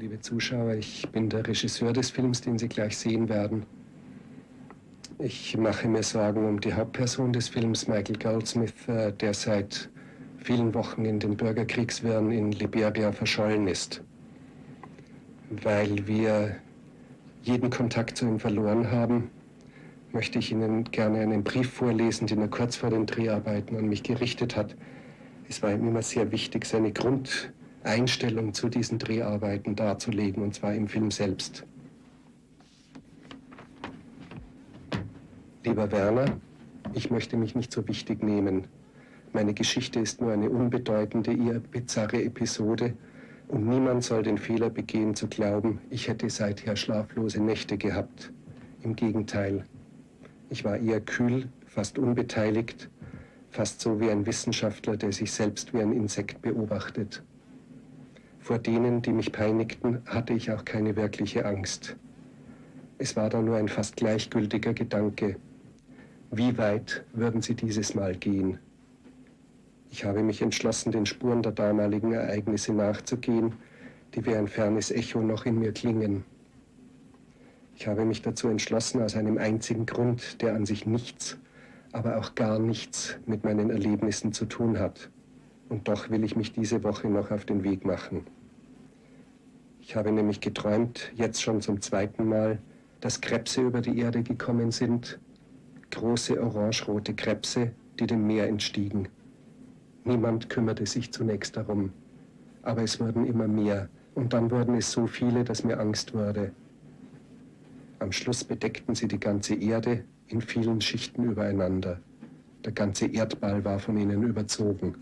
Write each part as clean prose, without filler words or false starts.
Liebe Zuschauer, ich bin der Regisseur des Films, den Sie gleich sehen werden. Ich mache mir Sorgen um die Hauptperson des Films, Michael Goldsmith, der seit vielen Wochen in den Bürgerkriegswirren in Liberia verschollen ist. Weil wir jeden Kontakt zu ihm verloren haben, möchte ich Ihnen gerne einen Brief vorlesen, den er kurz vor den Dreharbeiten an mich gerichtet hat. Es war ihm immer sehr wichtig, seine Grundeinstellung zu diesen Dreharbeiten darzulegen, und zwar im Film selbst. Lieber Werner, ich möchte mich nicht so wichtig nehmen. Meine Geschichte ist nur eine unbedeutende, eher bizarre Episode, und niemand soll den Fehler begehen zu glauben, ich hätte seither schlaflose Nächte gehabt. Im Gegenteil. Ich war eher kühl, fast unbeteiligt, fast so wie ein Wissenschaftler, der sich selbst wie ein Insekt beobachtet. Vor denen, die mich peinigten, hatte ich auch keine wirkliche Angst. Es war da nur ein fast gleichgültiger Gedanke. Wie weit würden sie dieses Mal gehen? Ich habe mich entschlossen, den Spuren der damaligen Ereignisse nachzugehen, die wie ein fernes Echo noch in mir klingen. Ich habe mich dazu entschlossen aus einem einzigen Grund, der an sich nichts, aber auch gar nichts mit meinen Erlebnissen zu tun hat. Und doch will ich mich diese Woche noch auf den Weg machen. Ich habe nämlich geträumt, jetzt schon zum zweiten Mal, dass Krebse über die Erde gekommen sind, große orangerote Krebse, die dem Meer entstiegen. Niemand kümmerte sich zunächst darum, aber es wurden immer mehr, und dann wurden es so viele, dass mir Angst wurde. Am Schluss bedeckten sie die ganze Erde in vielen Schichten übereinander. Der ganze Erdball war von ihnen überzogen.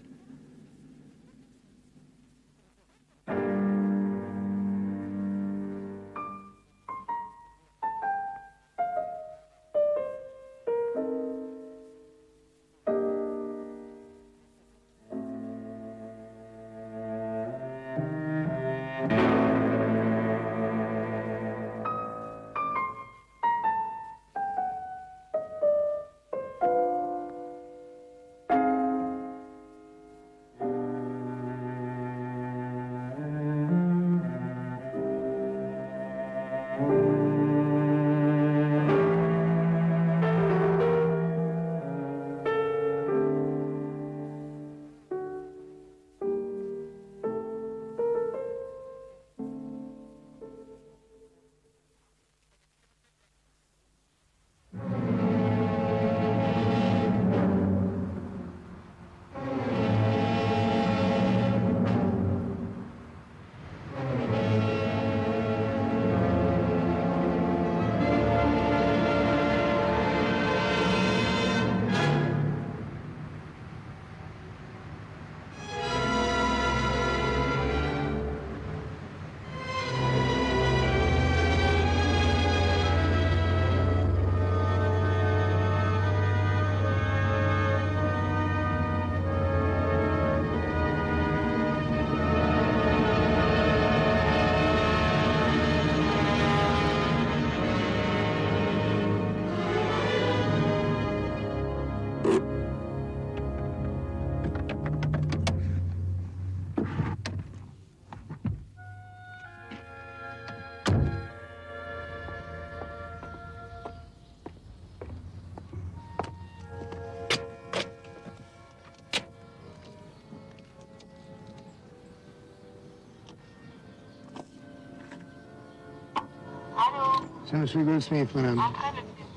C'est M. Goldsmith, madame.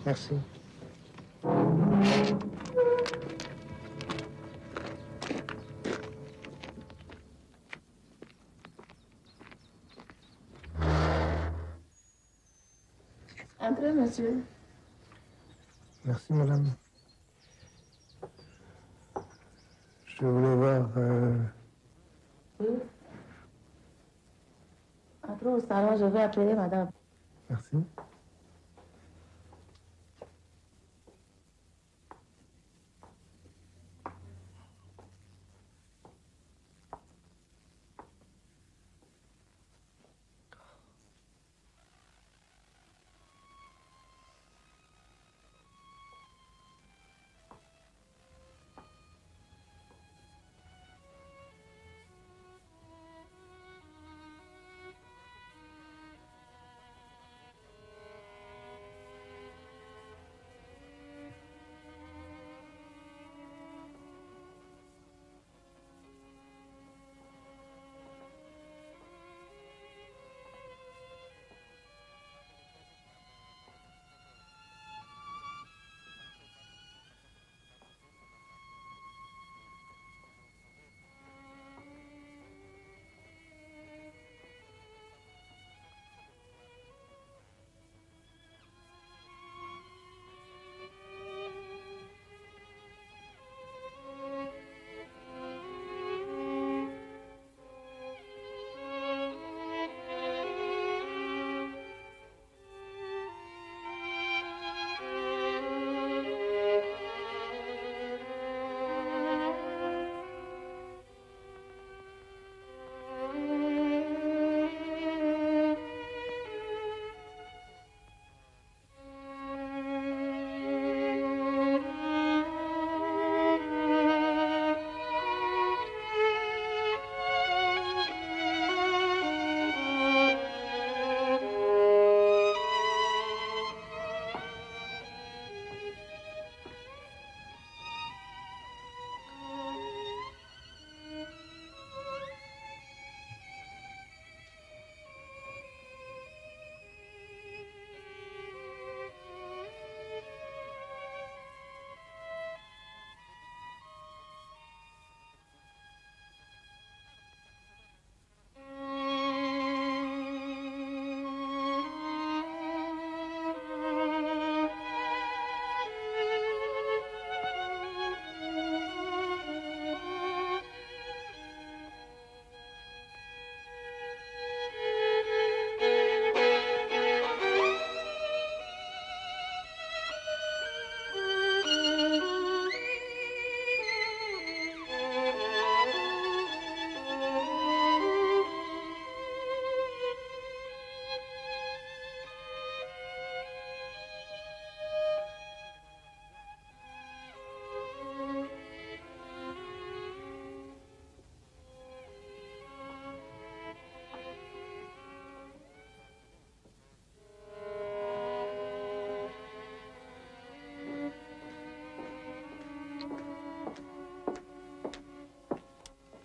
Merci. Entrez, monsieur. Merci, madame. Je voulais voir... Oui. Entrez au salon, je vais appeler madame. Merci.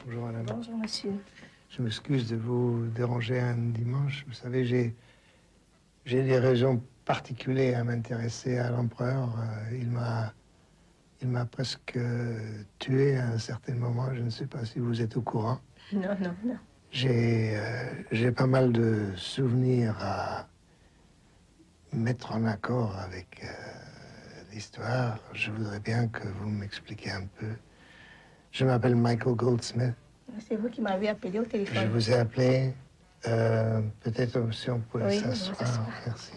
Bonjour, madame. Bonjour, monsieur. Je m'excuse de vous déranger un dimanche. Vous savez, j'ai des raisons particulières à m'intéresser à l'empereur. Il m'a presque tué à un certain moment. Je ne sais pas si vous êtes au courant. Non, non, non. J'ai pas mal de souvenirs à mettre en accord avec l'histoire. Je voudrais bien que vous m'expliquiez un peu. Je m'appelle Michael Goldsmith. C'est vous qui m'avez appelé au Je téléphone. vous ai appelé. Peut-être si on pouvait Oui, s'asseoir. on va s'asseoir. Merci.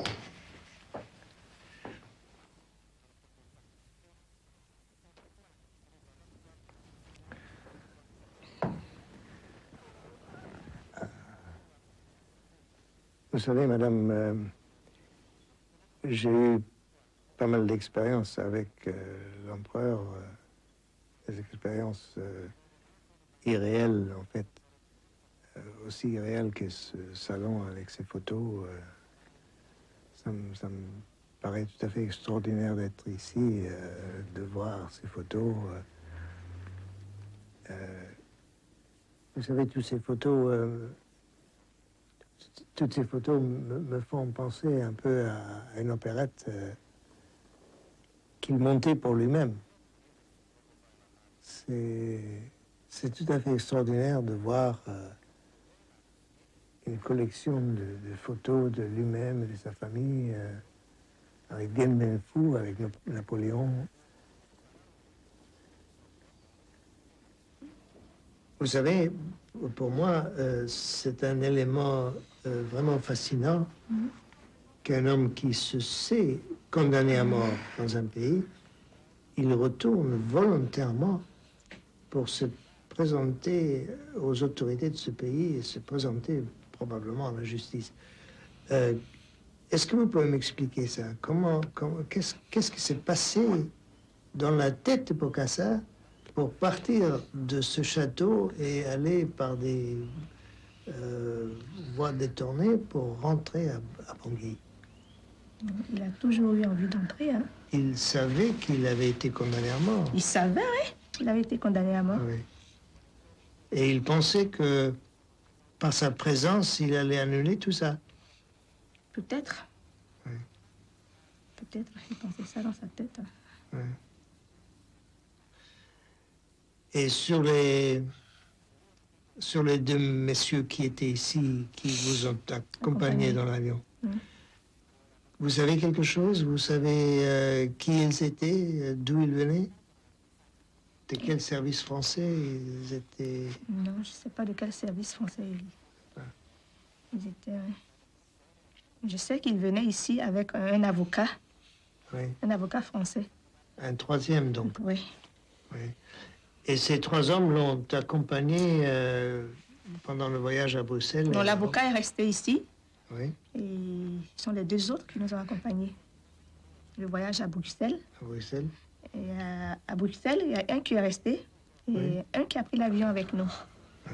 Vous savez, madame, j'ai eu pas mal d'expériences avec l'empereur, des expériences irréelles, en fait, aussi irréelles que ce salon avec ses photos. Ça me paraît tout à fait extraordinaire d'être ici, de voir ces photos. Vous savez, toutes ces photos me font penser un peu à une opérette qu'il montait pour lui-même. C'est tout à fait extraordinaire de voir une collection de photos de lui-même et de sa famille, avec Dien Bien Phu, avec Napoléon. Vous savez, pour moi, c'est un élément vraiment fascinant qu'un homme qui se sait condamné à mort dans un pays, il retourne volontairement pour se présenter aux autorités de ce pays et se présenter probablement à la justice. Est-ce que vous pouvez m'expliquer ça? Qu'est-ce qui s'est passé dans la tête de Bokassa pour partir de ce château et aller par des voies détournées pour rentrer à Bangui? Il a toujours eu envie d'entrer. Hein. Il savait qu'il avait été condamné à mort. Il savait, oui, qu'il avait été condamné à mort. Oui. Et il pensait que par sa présence, il allait annuler tout ça. Peut-être. Oui. Peut-être, il pensait ça dans sa tête. Oui. Et sur les deux messieurs qui étaient ici, qui vous ont accompagné dans l'avion, vous savez quelque chose? Vous savez qui ils étaient, d'où ils venaient? De quel service français ils étaient? Non, je ne sais pas de quel service français ils étaient. Je sais qu'ils venaient ici avec un avocat. Oui. Un avocat français. Un troisième, donc. Oui. Oui. Et ces trois hommes l'ont accompagné pendant le voyage à Bruxelles? Non, l'avocat est resté ici. Oui. Et ce sont les deux autres qui nous ont accompagnés. Le voyage à Bruxelles. À Bruxelles. Et à Bruxelles, il y a un qui est resté et un qui a pris l'avion avec nous. Ah.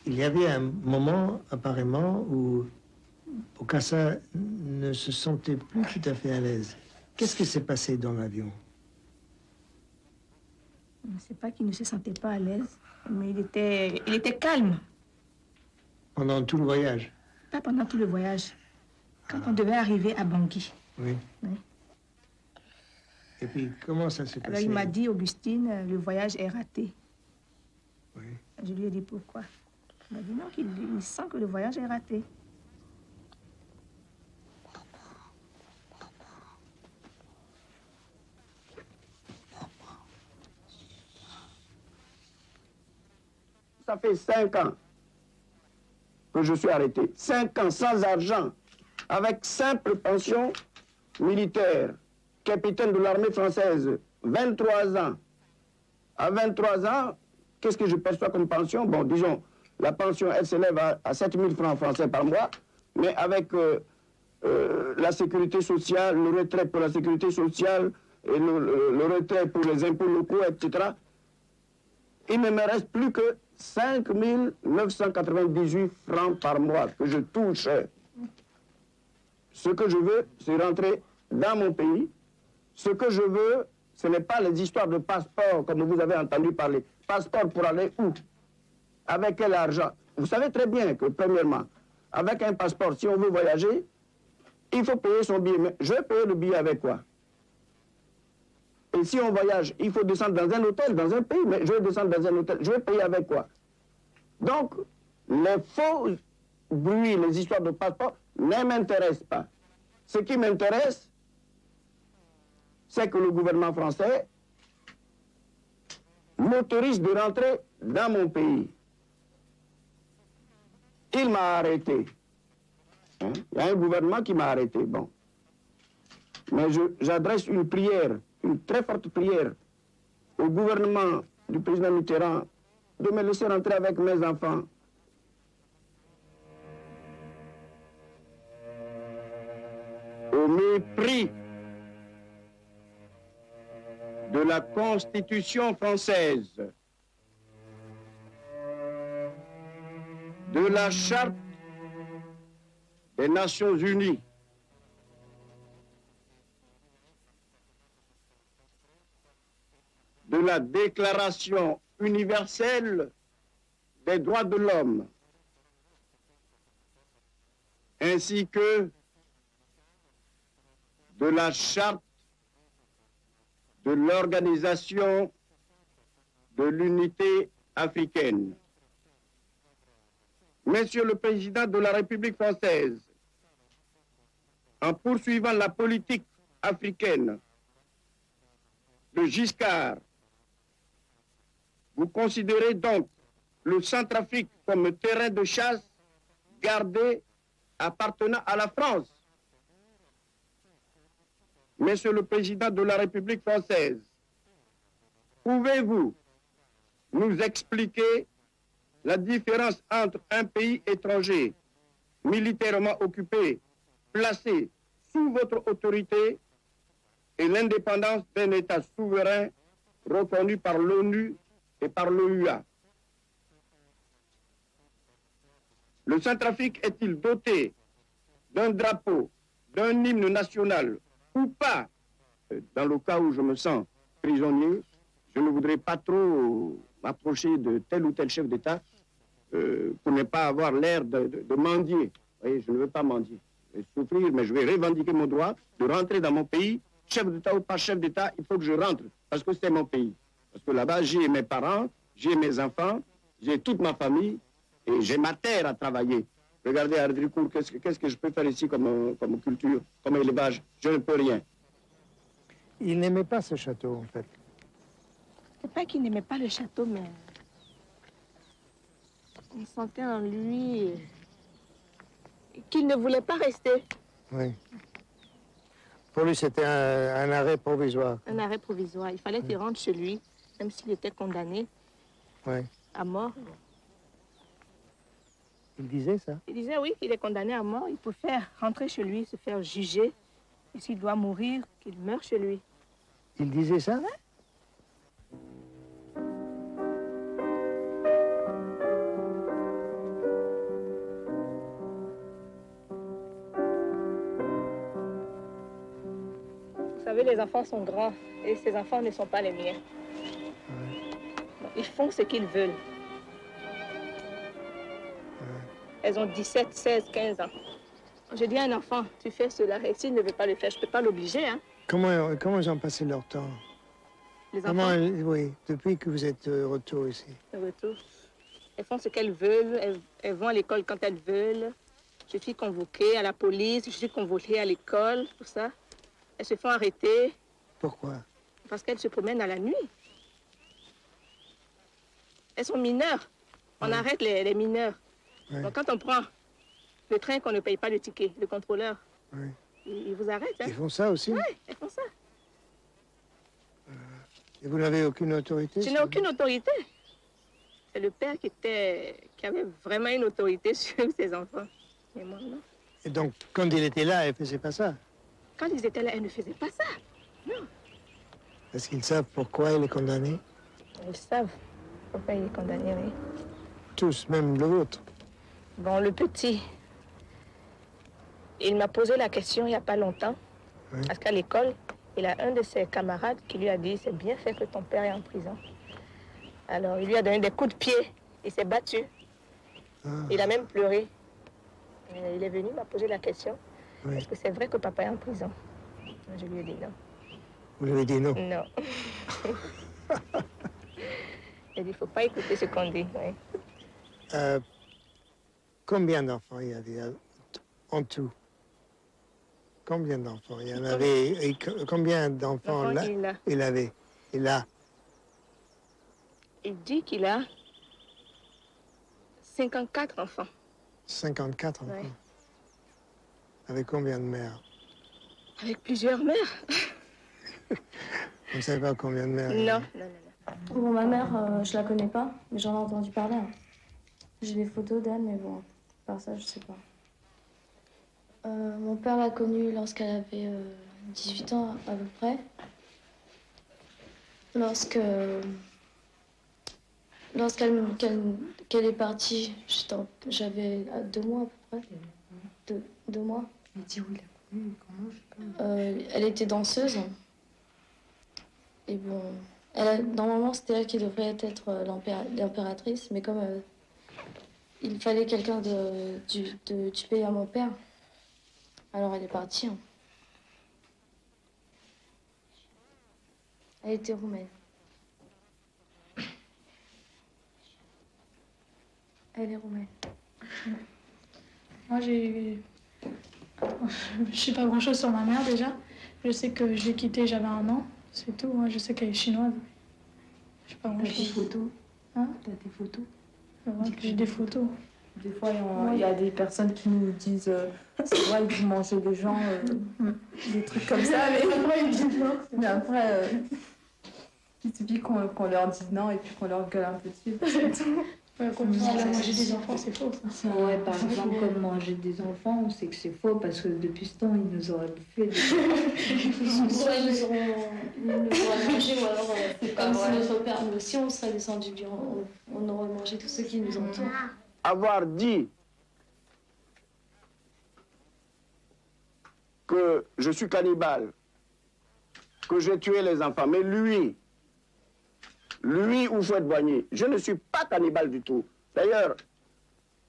Il y avait un moment, apparemment, où Bokassa ne se sentait plus tout à fait à l'aise. Qu'est-ce qui s'est passé dans l'avion? Je ne sais pas qu'il ne se sentait pas à l'aise, mais il était calme. Pendant tout le voyage? Pas pendant tout le voyage. Quand on devait arriver à Bangui. Oui. Oui. Et puis, comment ça s'est Alors passé? il m'a dit, Augustine, le voyage est raté. Oui. Je lui ai dit pourquoi. Il m'a dit non, qu'il sent que le voyage est raté. Ça fait 5 ans que je suis arrêté. 5 ans sans argent, avec simple pension militaire, capitaine de l'armée française, 23 ans. À 23 ans, qu'est-ce que je perçois comme pension? Bon, disons, la pension, elle s'élève à 7 000 francs français par mois, mais avec la sécurité sociale, le retrait pour la sécurité sociale, et le retrait pour les impôts locaux, etc., il ne me reste plus que 5 998 francs par mois que je touche. Ce que je veux, c'est rentrer dans mon pays. Ce que je veux, Ce n'est pas les histoires de passeport comme vous avez entendu parler. Passeport pour aller où? Avec quel argent? Vous savez très bien que, premièrement, avec un passeport, si on veut voyager, il faut payer son billet. Mais je vais payer le billet avec quoi? Et si on voyage, il faut descendre dans un hôtel, dans un pays, mais je vais descendre dans un hôtel, je vais payer avec quoi? Donc, les faux bruits, les histoires de passeport ne m'intéressent pas. Ce qui m'intéresse, c'est que le gouvernement français m'autorise de rentrer dans mon pays. Il m'a arrêté. Hein? Il y a un gouvernement qui m'a arrêté, bon. Mais j'adresse une prière, une très forte prière au gouvernement du président Mitterrand de me laisser rentrer avec mes enfants. Au mépris de la Constitution française, de la Charte des Nations Unies, de la Déclaration universelle des droits de l'homme, ainsi que de la Charte de l'Organisation de l'Unité africaine. Monsieur le Président de la République française, en poursuivant la politique africaine de Giscard, vous considérez donc le Centrafrique comme terrain de chasse gardé appartenant à la France. Monsieur le Président de la République française, pouvez-vous nous expliquer la différence entre un pays étranger militairement occupé, placé sous votre autorité, et l'indépendance d'un État souverain reconnu par l'ONU et par l'OUA? Le Centrafrique est-il doté d'un drapeau, d'un hymne national ou pas? Dans le cas où je me sens prisonnier, je ne voudrais pas trop m'approcher de tel ou tel chef d'État pour ne pas avoir l'air de mendier. Vous voyez, je ne veux pas mendier. Je vais souffrir, mais je vais revendiquer mon droit de rentrer dans mon pays. Chef d'État ou pas chef d'État, il faut que je rentre, parce que c'est mon pays. Parce que là-bas, j'ai mes parents, j'ai mes enfants, j'ai toute ma famille, et j'ai ma terre à travailler. Regardez à Ardricourt, qu'est-ce que je peux faire ici comme culture, comme élevage? Je ne peux rien. Il n'aimait pas ce château, en fait. C'est pas qu'il n'aimait pas le château, mais on sentait en lui qu'il ne voulait pas rester. Oui. Pour lui, c'était un arrêt provisoire. Un arrêt provisoire. Il fallait qu'il rentre chez lui, même s'il était condamné à mort. Il disait ça? Il disait oui, qu'il est condamné à mort. Il peut faire rentrer chez lui, se faire juger. Et s'il doit mourir, qu'il meure chez lui. Il disait ça? Ouais. Vous savez, les enfants sont grands et ces enfants ne sont pas les miens. Donc, ils font ce qu'ils veulent. Elles ont 17, 16, 15 ans. Je dis à un enfant, tu fais cela, et s'il ne veut pas le faire, je ne peux pas l'obliger. Hein. Comment ils ont passé leur temps? Les enfants, Oui, depuis que vous êtes retour ici. de retour, elles font ce qu'elles veulent, elles vont à l'école quand elles veulent. Je suis convoquée à la police, je suis convoquée à l'école, tout ça. Elles se font arrêter. Pourquoi? Parce qu'elles se promènent à la nuit. Elles sont mineures. On arrête les mineurs. Donc quand on prend le train qu'on ne paye pas le ticket, le contrôleur, il vous arrête. Hein? Ils font ça aussi? Oui, elles font ça. Et vous n'avez aucune autorité? Je n'ai aucune autorité. C'est le père qui avait vraiment une autorité sur ses enfants. Mais moi, non. Et donc, quand il était là, elle ne faisait pas ça? Quand ils étaient là, elles ne faisaient pas ça. Non. Est-ce qu'ils savent pourquoi il est condamné? Ils savent pourquoi il est condamné, oui. Tous, même le vôtre? Bon, le petit, il m'a posé la question il n'y a pas longtemps. Parce qu'à l'école, il a un de ses camarades qui lui a dit « C'est bien fait que ton père est en prison ». Alors, il lui a donné des coups de pied, il s'est battu. Il a même pleuré. Et il est venu, m'a posé la question, est-ce que c'est vrai que papa est en prison? Je lui ai dit non. Vous lui avez dit non? Non. Il dit, il ne faut pas écouter ce qu'on dit. Oui. Combien d'enfants il y avait en tout? Combien d'enfants il y en avait? Et combien d'enfants il avait? Il a? Il dit qu'il a 54 enfants. 54 enfants? Oui. Avec combien de mères? Avec plusieurs mères. Vous ne savez pas combien de mères? Non. Bon, ma mère, je la connais pas, mais j'en ai entendu parler. Hein. J'ai des photos d'elle, mais bon, par ça, je sais pas. Mon père l'a connue lorsqu'elle avait 18 ans à peu près. Lorsqu'elle est partie, j'avais 2 mois à peu près. 2 mois. Mais dis où il a connu, comment, je sais pas. Elle était danseuse. Et bon, normalement, c'était elle qui devrait être l'impératrice, mais comme il fallait quelqu'un du pays à mon père, alors elle est partie. Hein. Elle était roumaine. Elle est roumaine. Moi, je sais pas grand-chose sur ma mère déjà. Je sais que je l'ai quittée, j'avais 1 an, c'est tout. Moi, je sais qu'elle est chinoise. Je sais pas grand-chose. T'as des photos? Hein? T'as des photos? Ouais, j'ai des photos. Des fois, il y a des personnes qui nous disent c'est vrai que vous mangez des gens, des trucs comme ça, mais après, il suffit qu'on leur dise non et puis qu'on leur gueule un peu dessus. C'est tout. Ouais, comme manger des enfants, c'est faux, ça. Ouais, par exemple, comme manger des enfants, on sait que c'est faux parce que depuis ce temps, ils nous auraient bouffé. Soit ils nous auraient mangé, ou alors, comme si notre père, nous aussi, on serait descendu, on aurait mangé tous ceux qui nous entourent. Avoir dit que je suis cannibale, que j'ai tué les enfants, mais lui, Houphouët-Boigny, je ne suis pas cannibale du tout. D'ailleurs,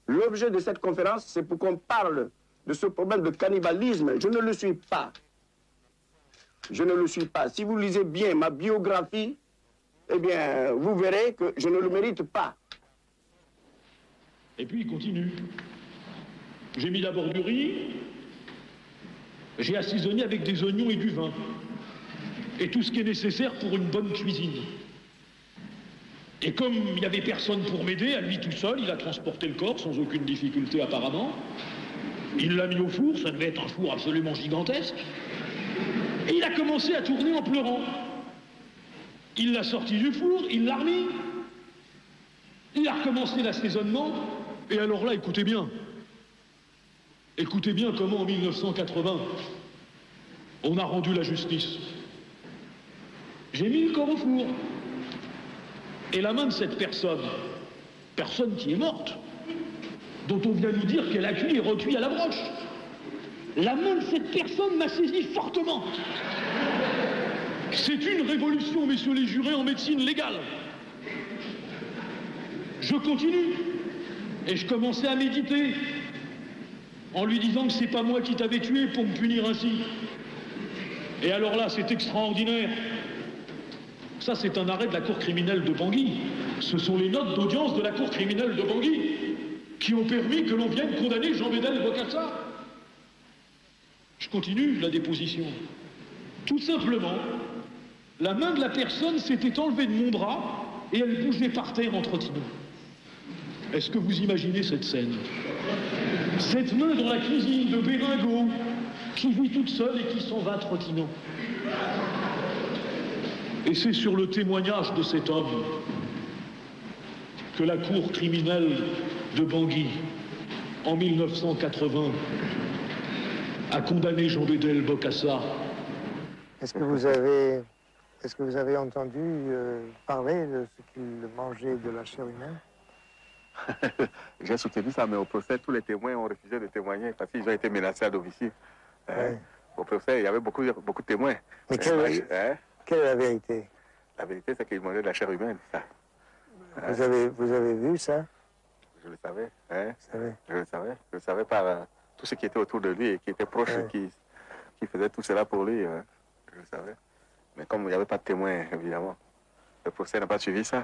l'objet de cette conférence, c'est pour qu'on parle de ce problème de cannibalisme. Je ne le suis pas. Je ne le suis pas. Si vous lisez bien ma biographie, eh bien, vous verrez que je ne le mérite pas. Et puis il continue. J'ai mis d'abord du riz, j'ai assaisonné avec des oignons et du vin, et tout ce qui est nécessaire pour une bonne cuisine. Et comme il n'y avait personne pour m'aider, à lui tout seul, il a transporté le corps sans aucune difficulté apparemment. Il l'a mis au four, ça devait être un four absolument gigantesque. Et il a commencé à tourner en pleurant. Il l'a sorti du four, il l'a remis. Il a recommencé l'assaisonnement. Et alors là, écoutez bien. Écoutez bien comment en 1980, on a rendu la justice. J'ai mis le corps au four. Et la main de cette personne qui est morte, dont on vient nous dire qu'elle a cuit et recuit à la broche, la main de cette personne m'a saisi fortement. C'est une révolution, messieurs les jurés, en médecine légale. Je continue, et je commençais à méditer, en lui disant que c'est pas moi qui t'avais tué pour me punir ainsi. Et alors là, c'est extraordinaire. Ça, c'est un arrêt de la cour criminelle de Bangui. Ce sont les notes d'audience de la cour criminelle de Bangui qui ont permis que l'on vienne condamner Jean-Bédel Bokassa. Je continue la déposition. Tout simplement, la main de la personne s'était enlevée de mon bras et elle bougeait par terre en trottinant. Est-ce que vous imaginez cette scène? Cette main dans la cuisine de Béringot qui vit toute seule et qui s'en va trottinant. Et c'est sur le témoignage de cet homme que la cour criminelle de Bangui, en 1980, a condamné Jean-Bédel Bokassa. Est-ce que vous avez entendu parler de ce qu'il mangeait de la chair humaine? J'ai soutenu ça, mais au procès, tous les témoins ont refusé de témoigner parce qu'ils ont été menacés à domicile. Ouais. Au procès, il y avait beaucoup de témoins. Mais quelle est la vérité? La vérité, c'est qu'il mangeait de la chair humaine, ça. Vous avez vu ça? Je le savais. Hein? Je le savais. Je le savais par tout ce qui était autour de lui et qui était proche, qui faisait tout cela pour lui. Hein? Je le savais. Mais comme il n'y avait pas de témoins, évidemment, le procès n'a pas suivi ça.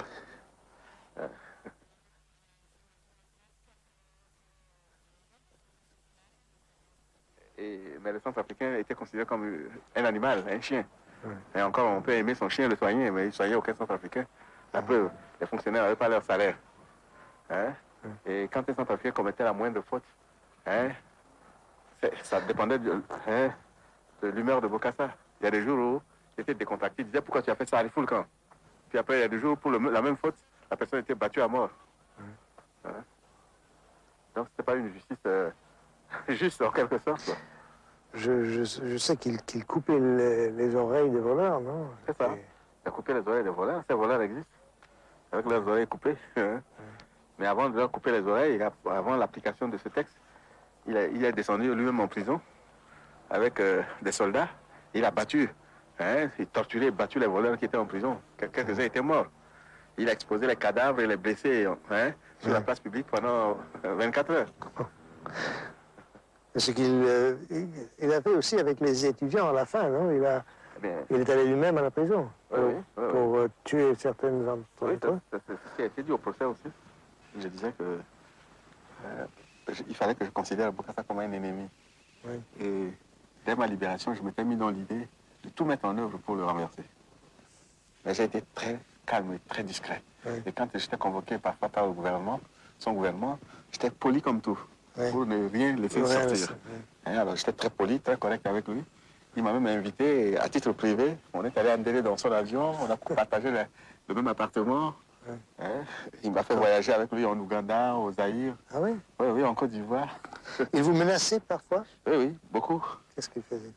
Mais le Centrafricain était considéré comme un animal, un chien. Et encore, on peut aimer son chien, le soigner, mais il ne soignait aucun Centrafricain. La preuve, les fonctionnaires n'avaient pas leur salaire. Hein? Et quand les Centrafricains commettaient la moindre faute, hein, ça dépendait de l'humeur de Bokassa. Il y a des jours où il était décontracté, il disait pourquoi tu as fait ça, allez, fous le camp. Puis après, il y a des jours où pour la même faute, la personne était battue à mort. Hein? Donc c'était pas une justice juste en quelque sorte. Quoi. Je sais qu'il coupait les oreilles des voleurs, non? C'est ça. Il a coupé les oreilles des voleurs. Ces voleurs existent. Avec leurs oreilles coupées. Hein. Mais avant de leur couper les oreilles, avant l'application de ce texte, il est descendu lui-même en prison avec des soldats. Il a battu, il torturé, battu les voleurs qui étaient en prison. Quelques-uns étaient morts. Il a exposé les cadavres et les blessés sur la place publique pendant 24 heures. Ce qu'il il a fait aussi avec les étudiants à la fin, non? Il est allé lui-même à la prison pour tuer certaines d'entre eux. C'est ce qui a été dit au procès aussi. Je disais que il fallait que je considère Bokassa comme un ennemi. Oui. Et dès ma libération, je m'étais mis dans l'idée de tout mettre en œuvre pour le renverser. Mais j'ai été très calme et très discret. Oui. Et quand j'étais convoqué parfois par le gouvernement, son gouvernement, j'étais poli comme tout, pour ne rien laisser sortir. Alors j'étais très poli, très correct avec lui. Il m'a même invité à titre privé. On est allé en délai dans son avion, on a partagé le même appartement. Il m'a fait voyager avec lui en Ouganda, au Zaïre. Ah oui? Oui, en Côte d'Ivoire. Il vous menaçait parfois? Oui, beaucoup. Qu'est-ce qu'il faisait?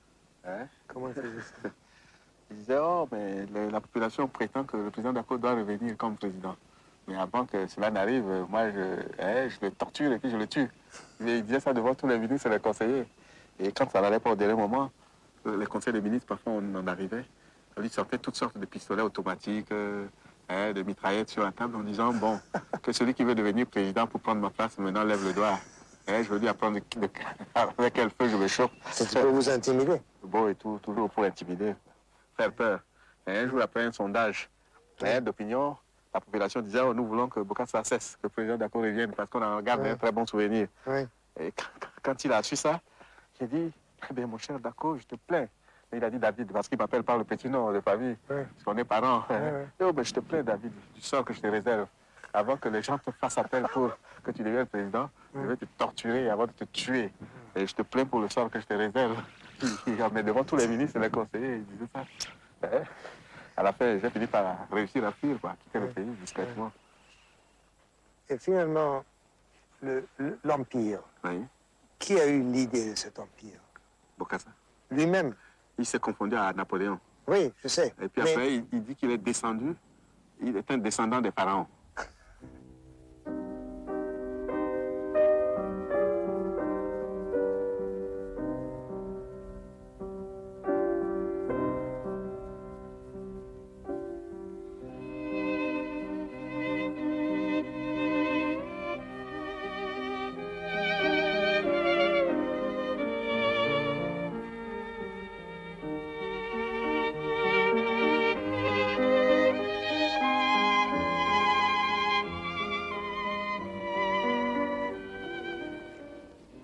Comment il faisait ça? Il disait, mais la population prétend que le président Dako doit revenir comme président. Mais avant que cela n'arrive, moi, je le torture et puis je le tue. Il disait ça devant tous les ministres et les conseillers. Et quand ça n'allait pas au dernier moment, les conseils des ministres, parfois, on en arrivait. On lui sortait toutes sortes de pistolets automatiques, de mitraillettes sur la table en disant, bon, que celui qui veut devenir président pour prendre ma place, maintenant lève le doigt. Je veux lui apprendre avec quel feu je me chauffe. C'était pour vous intimider? Bon, et toujours pour intimider, faire peur. Un jour après un sondage d'opinion, la population disait, nous voulons que Bokassa cesse, que le président Dako revienne, parce qu'on en garde un très bon souvenir. Et quand il a su ça, j'ai dit, très bien, mon cher Dako, je te plains. Et il a dit David, parce qu'il m'appelle par le petit nom de famille, parce qu'on est parents. Je te plains, David, du sort que je te réserve. Avant que les gens te fassent appel pour que tu deviennes président, je vais te torturer avant de te tuer. Et je te plains pour le sort que je te réserve. Mais devant tous les ministres et les conseillers, il disait ça. À la fin, j'ai fini par réussir à fuir, quitter le pays discrètement. Et finalement, l'Empire, qui a eu l'idée de cet empire? Bokassa. Lui-même? Il s'est confondu à Napoléon. Oui, je sais. Et puis après, il dit qu'il est descendu. Il est un descendant des pharaons.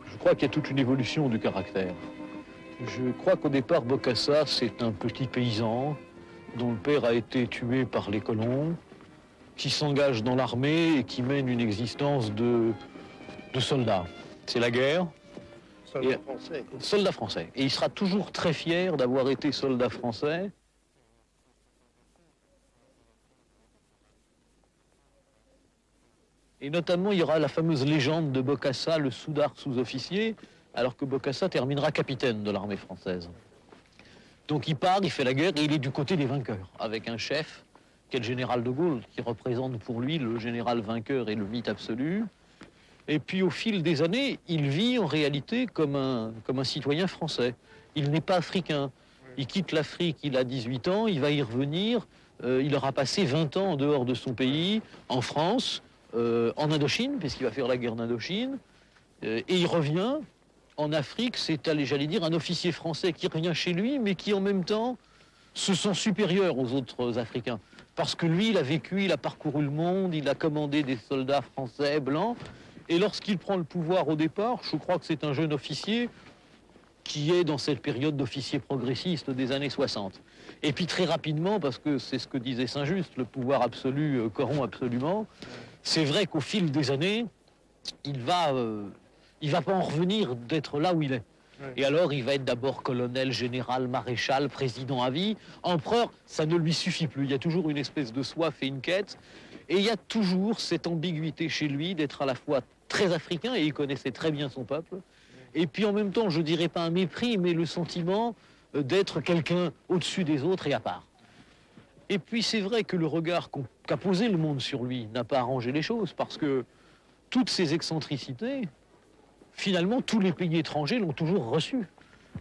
Je crois qu'il y a toute une évolution du caractère. Je crois qu'au départ, Bokassa, c'est un petit paysan dont le père a été tué par les colons, qui s'engage dans l'armée et qui mène une existence de soldat. C'est la guerre. Soldat français. Soldat français. Et il sera toujours très fier d'avoir été soldat français. Et notamment, il y aura la fameuse légende de Bokassa, le soudard sous-officier, alors que Bokassa terminera capitaine de l'armée française. Donc il part, il fait la guerre, et il est du côté des vainqueurs, avec un chef, qui est le général de Gaulle, qui représente pour lui le général vainqueur et le mythe absolu. Et puis au fil des années, il vit en réalité comme un citoyen français. il n'est pas africain. Il quitte l'Afrique, il a 18 ans, il va y revenir. Il aura passé 20 ans en dehors de son pays, en France, en Indochine, puisqu'il va faire la guerre d'Indochine. Et il revient en Afrique, c'est, j'allais dire, un officier français qui revient chez lui, mais qui en même temps se sent supérieur aux autres Africains. Parce que lui, il a vécu, il a parcouru le monde, il a commandé des soldats français, blancs. Et lorsqu'il prend le pouvoir au départ, je crois que c'est un jeune officier qui est dans cette période d'officier progressiste des années 60. Et puis très rapidement, parce que c'est ce que disait Saint-Just, le pouvoir absolu corrompt absolument, c'est vrai qu'au fil des années, il va pas en revenir d'être là où il est. Ouais. Et alors, il va être d'abord colonel, général, maréchal, président à vie. Empereur, ça ne lui suffit plus. Il y a toujours une espèce de soif et une quête. Et il y a toujours cette ambiguïté chez lui d'être à la fois très africain, et il connaissait très bien son peuple, et puis en même temps, je dirais pas un mépris, mais le sentiment d'être quelqu'un au-dessus des autres et à part. Et puis c'est vrai que le regard qu'a posé le monde sur lui n'a pas arrangé les choses, parce que toutes ces excentricités, finalement, tous les pays étrangers l'ont toujours reçu.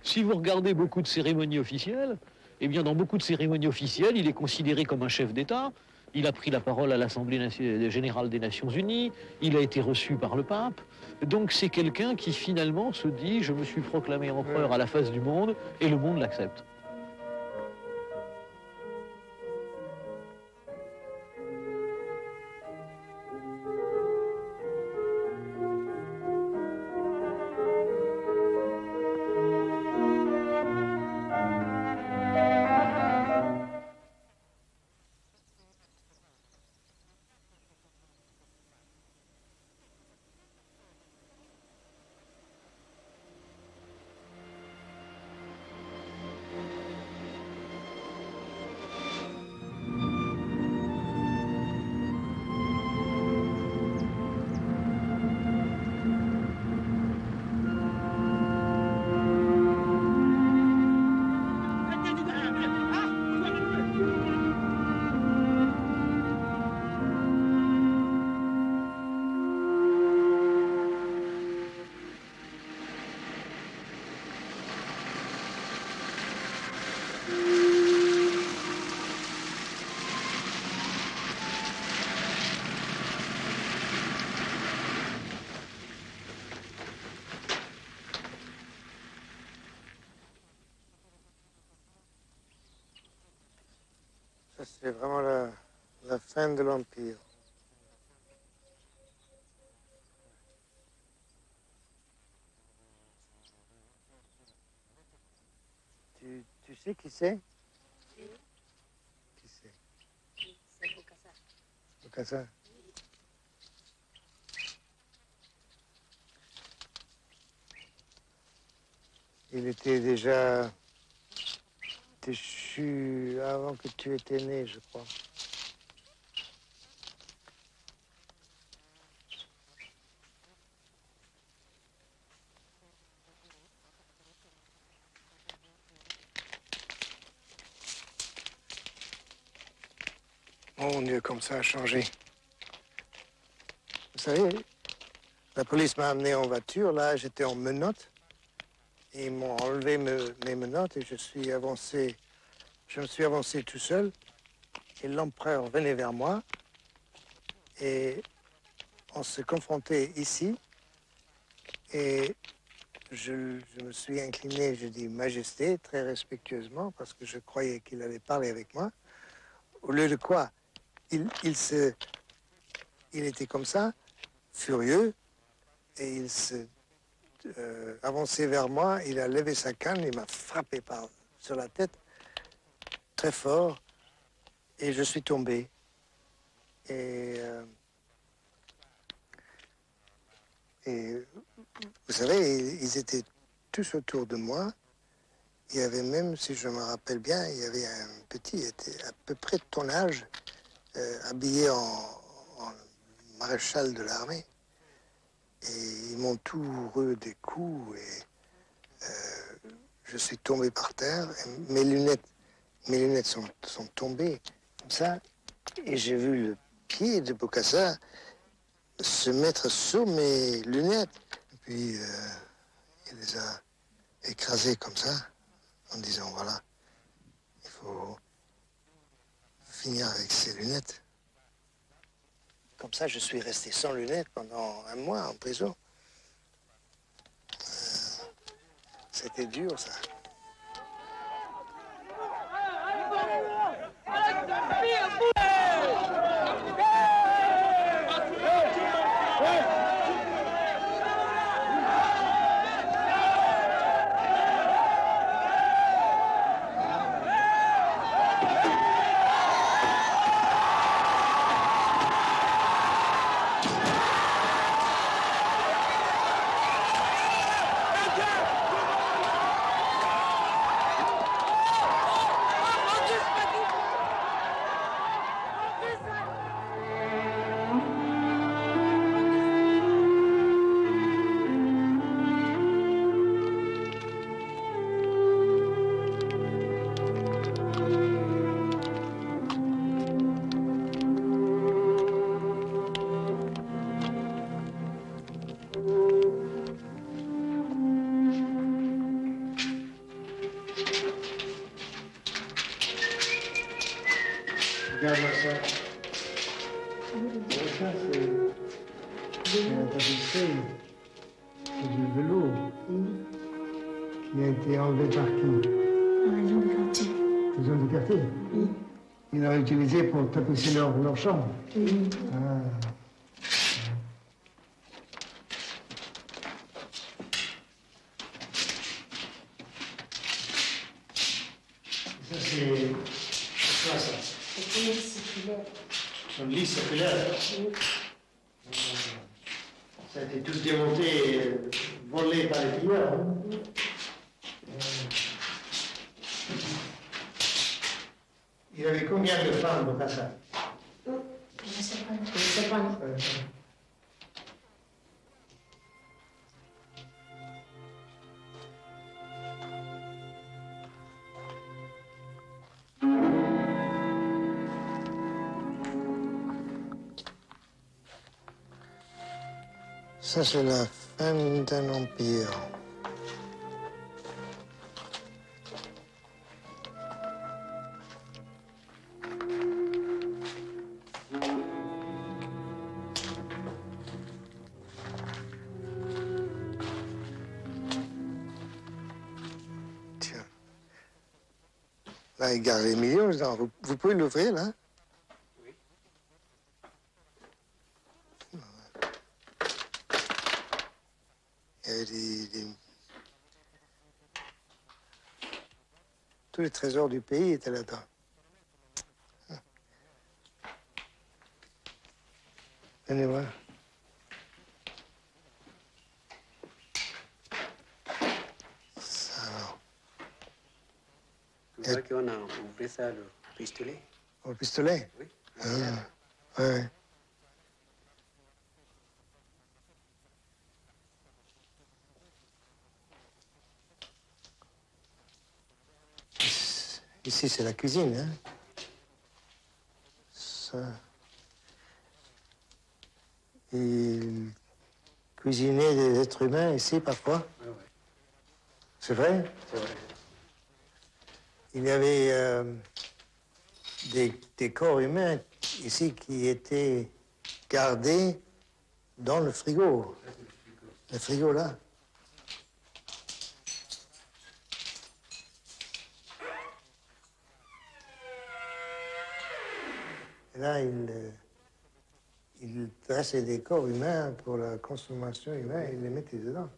Si vous regardez beaucoup de cérémonies officielles, eh bien dans beaucoup de cérémonies officielles, il est considéré comme un chef d'État. Il a pris la parole à l'Assemblée générale des Nations Unies, il a été reçu par le pape. Donc c'est quelqu'un qui finalement se dit « je me suis proclamé empereur à la face du monde » et le monde l'accepte. C'est vraiment la fin de l'Empire. Tu sais qui c'est? Oui. Qui c'est? C'est Bokassa. Bokassa? Il était déjà déchu avant que tu étais né, je crois. Oh mon Dieu, comme ça a changé. Vous savez, la police m'a amené en voiture, là, j'étais en menottes. Et ils m'ont enlevé mes menottes et je me suis avancé tout seul. Et l'empereur venait vers moi. Et on se confrontait ici. Et je me suis incliné, je dis Majesté, très respectueusement, parce que je croyais qu'il allait parler avec moi. Au lieu de quoi, il était comme ça, furieux, et il se avancé vers moi, il a levé sa canne, il m'a frappé sur la tête, très fort, et je suis tombé. Et vous savez, ils étaient tous autour de moi. Il y avait même, si je me rappelle bien, il y avait un petit, il était à peu près de ton âge, habillé en maréchal de l'armée. Et ils m'ont tout roulé des coups et je suis tombé par terre. Et mes lunettes sont tombées comme ça. Et j'ai vu le pied de Bokassa se mettre sur mes lunettes. Et puis il les a écrasées comme ça. en disant voilà, il faut finir avec ces lunettes. Comme ça, je suis resté sans lunettes pendant 1 mois en prison. C'était dur, ça. Regarde-moi ça. Ça, c'est un tapisserie. C'est du velours qui a été enlevé par qui? Les gens du quartier. Les gens du quartier? Oui. Ils l'ont utilisé pour tapisser leur chambre? Oui. Ah. Ça, c'est quoi, ça? C'est une circulaire. Un lit circulaire? Ça a été tout démonté, volé par les pilleurs. Hein? Il avait combien de femmes, Bokassa? Je ne sais pas. Je ne sais pas. Ça, c'est la fin d'un empire. Tiens. Là, il garde les millions dedans. Vous pouvez l'ouvrir, là? Il y avait tous les trésors du pays étaient là-dedans. Venez voir. Ça, alors. Je vois qu'on a ouvert ça, le pistolet. Au pistolet? Oui. Ah, ouais. Ici, c'est la cuisine, hein? Ça. Il cuisinait des êtres humains ici, parfois. Oui, oui. C'est vrai? C'est vrai. Il y avait des corps humains ici qui étaient gardés dans le frigo. Le frigo, là. Et là, il dressait des corps humains pour la consommation humaine et il les mettait dedans.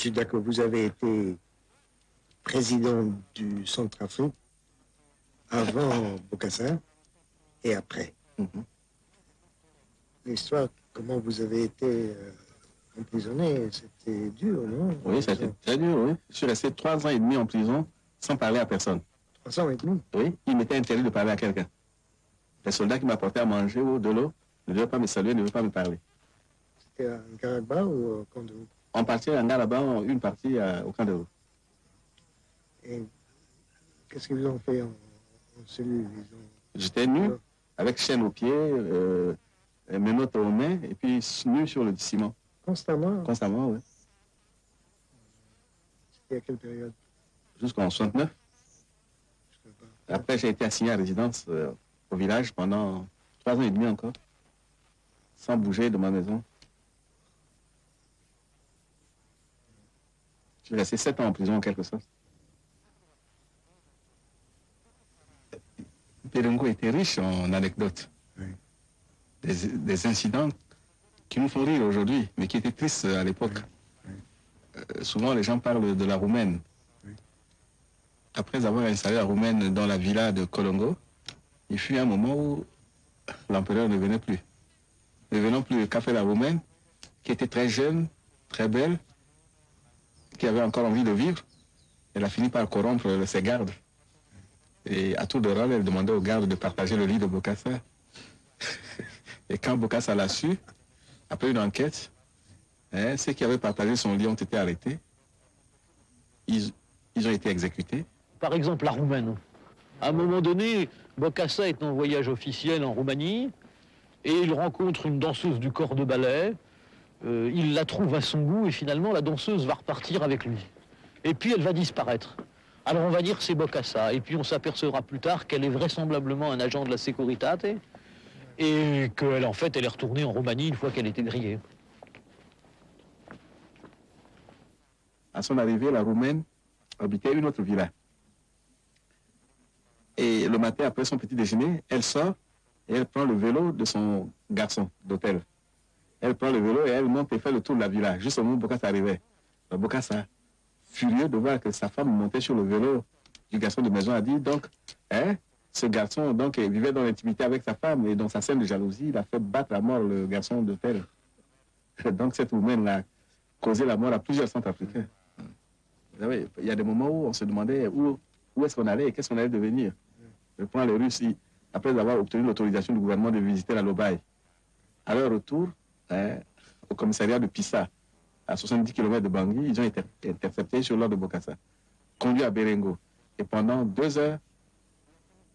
suis d'accord, vous avez été président du Centrafrique avant Bokassa et après. L'histoire, comment vous avez été emprisonné, c'était dur, non? Oui, c'était très dur, oui. Je suis resté 3 ans et demi en prison sans parler à personne. 3 ans et demi? Oui, il m'était interdit de parler à quelqu'un. Les soldats qui m'apportaient à manger ou de l'eau ne devaient pas me saluer, ne devaient pas me parler. C'était à Ngaraba ou au Kondou? On partait à Ngaraba, une partie au Kondou. Et qu'est-ce qu'ils vous ont fait en cellule? J'étais nu, avec chaîne aux pieds, menottes aux mains, et puis nu sur le ciment. Constamment? Constamment, oui. C'était à quelle période? Jusqu'en 69. Après, j'ai été assigné à résidence au village pendant 3 ans et demi encore, sans bouger de ma maison. Je suis resté 7 ans en prison en quelque sorte. Pérengo était riche en anecdotes. Oui. Des incidents qui nous font rire aujourd'hui, mais qui étaient tristes à l'époque. Oui. Oui. Souvent, les gens parlent de la Roumaine. Oui. Après avoir installé la Roumaine dans la villa de Kolongo, il fut un moment où l'empereur ne venait plus. Ne venant plus qu'a fait la Roumaine, qui était très jeune, très belle, qui avait encore envie de vivre. Elle a fini par corrompre ses gardes. Et à tour de rôle, elle demandait aux gardes de partager le lit de Bokassa. Et quand Bokassa l'a su, après une enquête, ceux qui avaient partagé son lit ont été arrêtés. Ils ont été exécutés. Par exemple, la Roumaine. À un moment donné, Bokassa est en voyage officiel en Roumanie et il rencontre une danseuse du corps de ballet. Il la trouve à son goût et finalement la danseuse va repartir avec lui. Et puis elle va disparaître. Alors on va dire c'est Bokassa, et puis on s'apercevra plus tard qu'elle est vraisemblablement un agent de la Securitate et qu'elle en fait elle est retournée en Roumanie une fois qu'elle était grillée. À son arrivée, la Roumaine habitait une autre villa. Et le matin, après son petit déjeuner, elle sort et elle prend le vélo de son garçon d'hôtel. Elle prend le vélo et elle monte et fait le tour de la villa, juste au moment où Bokassa arrivait. Bokassa, furieux de voir que sa femme montait sur le vélo du garçon de maison, a dit donc, ce garçon donc vivait dans l'intimité avec sa femme et dans sa scène de jalousie, il a fait battre à mort le garçon d'hôtel. Donc cette Roumaine a causé la mort à plusieurs Centrafricains. Vous savez, il y a des moments où on se demandait où est-ce qu'on allait et qu'est-ce qu'on allait devenir. Je prends les Russes, après avoir obtenu l'autorisation du gouvernement de visiter la Lobaye. À leur retour, au commissariat de Pissa, à 70 km de Bangui, ils ont été interceptés sur l'ordre de Bokassa, conduits à Berengo. Et pendant 2 heures,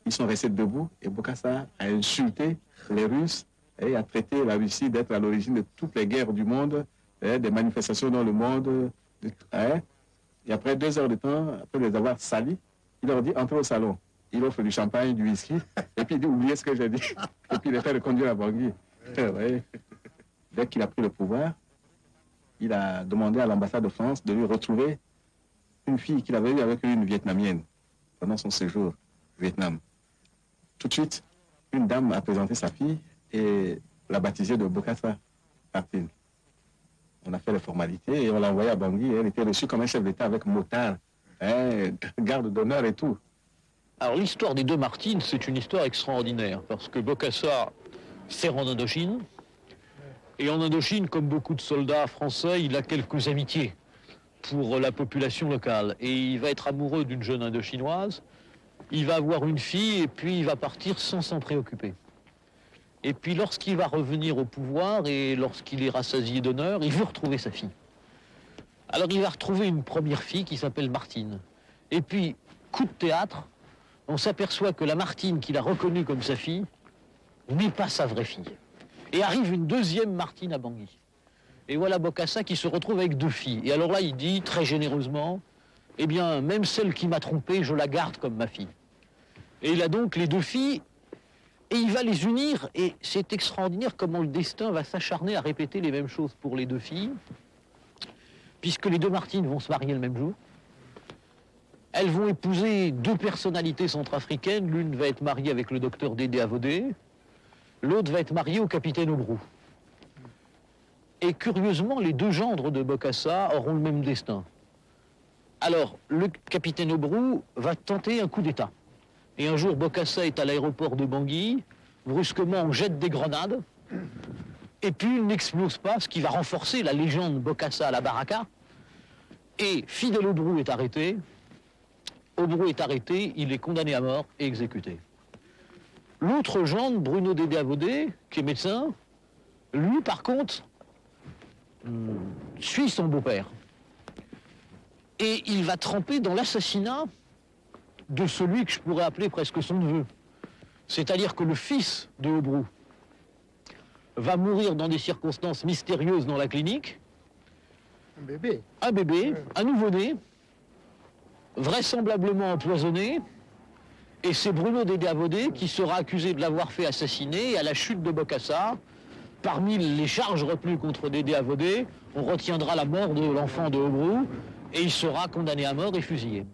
ils sont restés debout et Bokassa a insulté les Russes et a traité la Russie d'être à l'origine de toutes les guerres du monde, des manifestations dans le monde. Et après 2 heures de temps, après les avoir salis, il leur dit entrez au salon. Il offre du champagne, du whisky, et puis il dit oubliez ce que j'ai dit. Et puis il les fait reconduire à Bangui. Dès qu'il a pris le pouvoir, il a demandé à l'ambassade de France de lui retrouver une fille qu'il avait eue avec une Vietnamienne pendant son séjour au Vietnam. Tout de suite, une dame a présenté sa fille et l'a baptisée de Bokassa Martine. On a fait les formalités et on l'a envoyée à Bangui. Elle était reçue comme un chef d'État avec motard, garde d'honneur et tout. Alors l'histoire des deux Martines, c'est une histoire extraordinaire parce que Bokassa sert en Indochine. Et en Indochine, comme beaucoup de soldats français, il a quelques amitiés pour la population locale. Et il va être amoureux d'une jeune Indochinoise. Il va avoir une fille et puis il va partir sans s'en préoccuper. Et puis lorsqu'il va revenir au pouvoir et lorsqu'il est rassasié d'honneur, il veut retrouver sa fille. Alors il va retrouver une première fille qui s'appelle Martine. Et puis, coup de théâtre, on s'aperçoit que la Martine qu'il a reconnue comme sa fille n'est pas sa vraie fille. Et arrive une deuxième Martine à Bangui. Et voilà Bokassa qui se retrouve avec 2 filles. Et alors là, il dit très généreusement, eh bien, même celle qui m'a trompé, je la garde comme ma fille. Et il a donc les 2 filles, et il va les unir, et c'est extraordinaire comment le destin va s'acharner à répéter les mêmes choses pour les 2 filles, puisque les 2 Martines vont se marier le même jour. Elles vont épouser 2 personnalités centrafricaines. L'une va être mariée avec le docteur Dédé Avodé, l'autre va être mariée au capitaine Aubrou. Et curieusement, les deux gendres de Bokassa auront le même destin. Alors, le capitaine Aubrou va tenter un coup d'État. Et un jour, Bokassa est à l'aéroport de Bangui. Brusquement, on jette des grenades. Et puis, il n'explose pas, ce qui va renforcer la légende Bokassa à la Baraka. Et Fidèle Aubrou est arrêté. Aubrou est arrêté, il est condamné à mort et exécuté. L'autre gendre, Bruno Dédé Avodé, qui est médecin, lui, par contre, suit son beau-père. Et il va tremper dans l'assassinat de celui que je pourrais appeler presque son neveu. C'est-à-dire que le fils de Aubrou va mourir dans des circonstances mystérieuses dans la clinique. Un bébé. Un bébé, un nouveau-né, vraisemblablement empoisonné. Et c'est Bruno Dédé Avodé qui sera accusé de l'avoir fait assassiner. Et à la chute de Bokassa, parmi les charges retenues contre Dédé Avodé, on retiendra la mort de l'enfant de Aubrou et il sera condamné à mort et fusillé.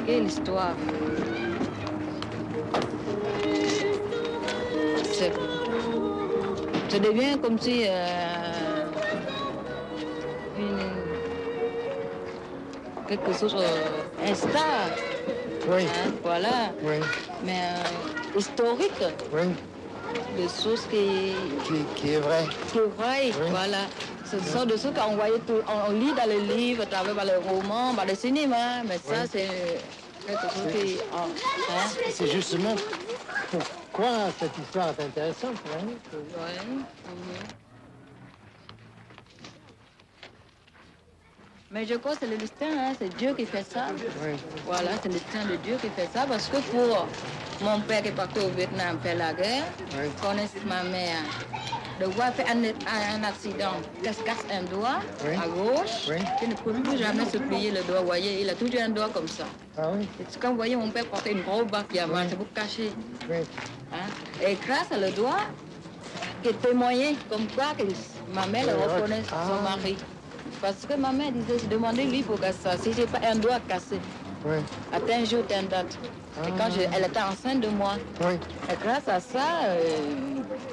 L'histoire. Ça devient comme si quelque chose, un star. Oui. Hein, voilà. Oui. Mais historique. Oui. Des choses qui est vrai. Qui est vrai, oui. Voilà. Ce sont des choses qu'on voyait, on lit dans les livres, à travers les romans, dans le cinéma, mais ça, c'est quelque chose qui... C'est justement pourquoi cette histoire est intéressante. Hein? Oui. Mais je crois que c'est le destin, hein? C'est Dieu qui fait ça. Oui. Voilà, c'est le destin de Dieu qui fait ça, parce que pour mon père qui est parti au Vietnam faire la guerre, connaît ma mère, de voir faire un accident, casse un doigt à gauche, il ne peut plus jamais se plier le doigt. Vous voyez, il a toujours un doigt comme ça. Ah oui. Et quand vous voyez mon père porter une grosse barre qui avance, c'est pour cacher. Oui. Hein? Et grâce à le doigt, qui témoignait comme quoi que ma mère le reconnaît son mari. Parce que ma mère disait, demandez-lui pour casser ça, si j'ai pas un doigt cassé. Oui. À tel jour, telle date. Et quand elle était enceinte de moi. Oui. Et grâce à ça,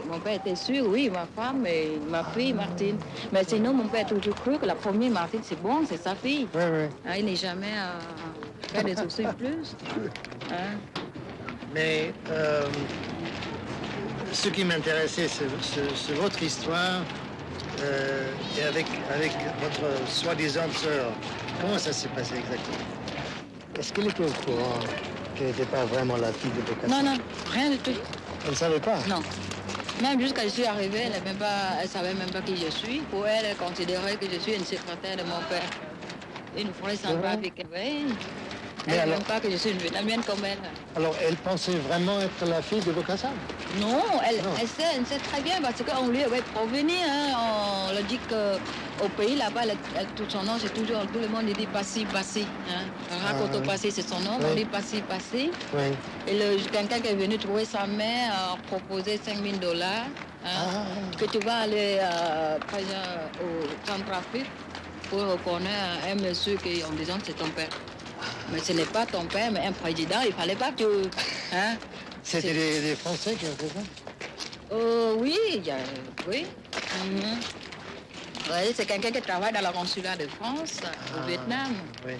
mon père était sûr, oui, ma femme et ma fille, Martine. Mais sinon, mon père a toujours cru que la première Martine, c'est bon, c'est sa fille. Oui, oui. Hein, il n'est jamais fait des soucis plus. Hein? Mais ce qui m'intéressait, c'est votre histoire. Et avec votre soi-disant sœur, comment ça s'est passé exactement? Est-ce qu'elle était au courant qu'elle n'était pas vraiment la fille de Bokassa? Non, non, rien du tout. Elle ne savait pas? Non. Même jusqu'à je suis arrivée, elle ne savait même pas qui je suis. Pour elle, elle considérait que je suis une secrétaire de mon père. Une vraie centrafricaine. Oui. Elle ne même pas que je suis une Vietnamienne comme elle. Alors, elle pensait vraiment être la fille de Bokassa? Non, elle sait très bien parce qu'on lui avait provenir. Hein. On lui dit qu'au pays là-bas, tout son nom, c'est toujours, tout le monde dit Passi, Passi. Hein. Rakoto Passi, c'est son nom, on dit Passi, Passi. Oui. Et quelqu'un qui est venu trouver sa mère a proposé $5 000. Hein, que tu vas aller au Centrafrique pour reconnaître un monsieur qui, en disant que c'est ton père. Mais ce n'est pas ton père, mais un président, il ne fallait pas que... Hein, c'était des Français qui ont fait ça? Oui, oui. Oui, c'est quelqu'un qui travaille dans le consulat de France, au Vietnam. Oui.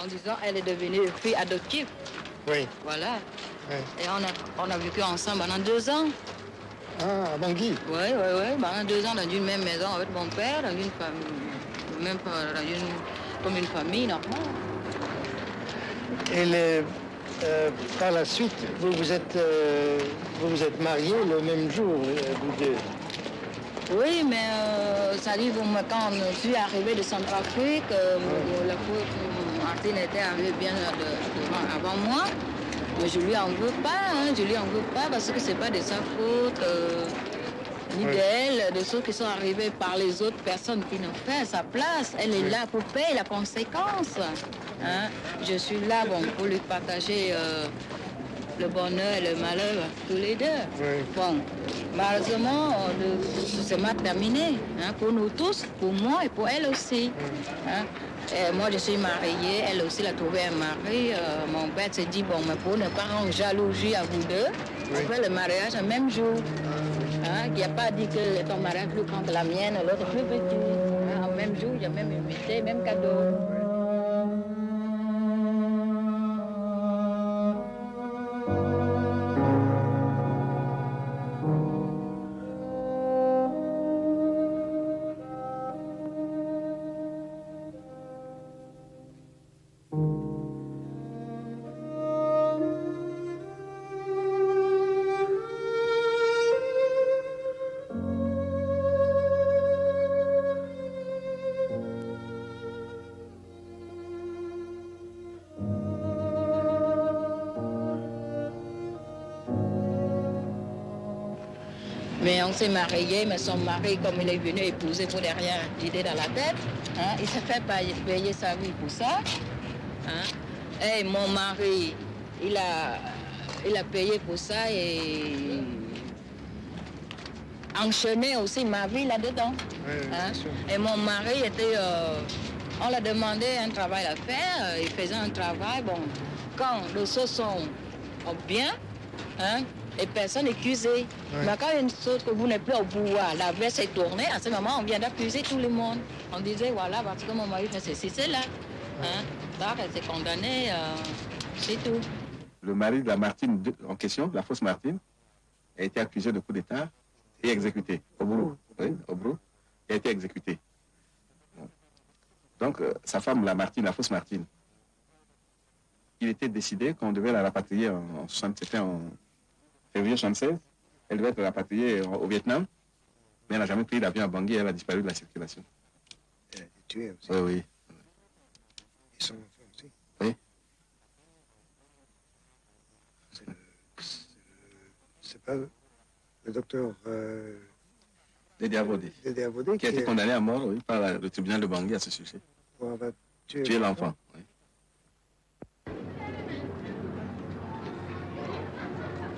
En disant qu'elle est devenue fille adoptive. Oui. Voilà. Oui. Et on a vécu ensemble pendant 2 ans. Ah, à Bangui? Oui, oui, oui. Pendant 2 ans dans une même maison avec mon père, dans une famille, même comme une famille normale. Et par la suite, vous vous êtes mariés le même jour, vous deux? Oui, mais ça dit, quand je suis arrivée de Centrafrique, la fois que Martine était arrivée bien avant moi, mais je lui en veux pas, hein, je lui en veux pas parce que c'est pas de sa faute. ni d'elle, de ceux qui sont arrivés par les autres personnes qui n'ont fait à sa place. Elle est là pour payer la conséquence. Hein? Je suis là bon, pour lui partager le bonheur et le malheur, tous les deux. Oui. Bon, malheureusement, c'est mal terminé, hein, pour nous tous, pour moi et pour elle aussi. Hein. Et moi, je suis mariée, elle aussi a trouvé un mari. Mon père s'est dit, bon, mais pour ne pas rendre jalousie à vous deux, on fait le mariage le même jour. Hein, qui n'a pas dit que ton mariage plus grand que la mienne, l'autre plus petit. Hein, au même jour, il y a même invité, même cadeau. Mais on s'est mariés, mais son mari, comme il est venu épouser pour derrière l'idée dans la tête, hein, il s'est fait payer sa vie pour ça. Hein. Et mon mari, il a payé pour ça et enchaîné aussi ma vie là-dedans. Hein. Et mon mari était... on l'a demandé un travail à faire, il faisait un travail, bon, quand les choses sont bien, hein, et personne n'est accusé. Mais quand il y a une chose que vous n'êtes plus au pouvoir, la veste s'est tournée, à ce moment, on vient d'accuser tout le monde. On disait, voilà, parce que mon mari fait ceci, c'est là. Hein? Donc, elle s'est condamnée, c'est tout. Le mari de la Martine en question, la fausse Martine, a été accusé de coup d'État et exécuté. Au Brou. Oui, au Brou. Il a été exécuté. Donc, sa femme, la Martine, la fausse Martine, il était décidé qu'on devait la rapatrier c'était en février 1976. Elle devait être rapatriée au Vietnam, mais elle n'a jamais pris l'avion à Bangui, elle a disparu de la circulation. Elle a été tuée aussi. Oui, oui. Et son enfant aussi. Oui. C'est pas le docteur Dédé Avodé. Dédé Avodé Qui a été condamné à mort, oui, par le tribunal de Bangui à ce sujet. Pour avoir tué l'enfant. Oui.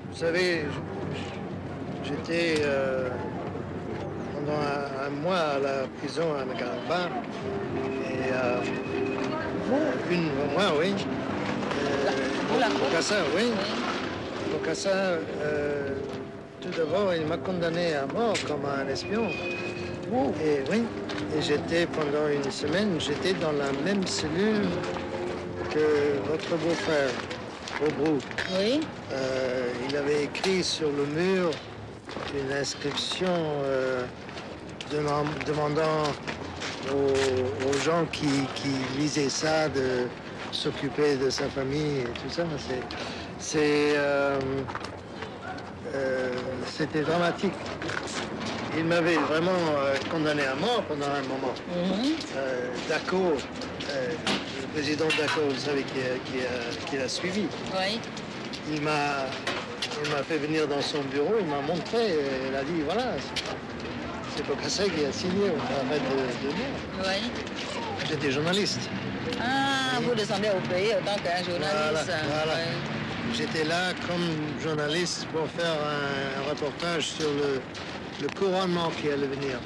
Vous savez, j'étais pendant un mois à la prison à Nagaramba. Et une mois, oui. Bokassa, oui. Bokassa, tout d'abord, il m'a condamné à mort comme un espion. Et oui, et j'étais pendant une semaine, j'étais dans la même cellule que votre beau-frère, Aubrou. Oui. Il avait écrit sur le mur une inscription demandant aux gens qui lisaient ça de s'occuper de sa famille et tout ça. C'était dramatique. Il m'avait vraiment condamné à mort pendant un moment. Dacko, le président Dacko, vous savez, qui a suivi. Oui. Il m'a fait venir dans son bureau, il m'a montré, il a dit, voilà, c'est Bokassa qui a signé, on arrête de lire. Oui. J'étais journaliste. Ah, vous descendez au pays autant qu'un journaliste. Voilà. Oui. J'étais là comme journaliste pour faire un reportage sur le couronnement qui allait venir.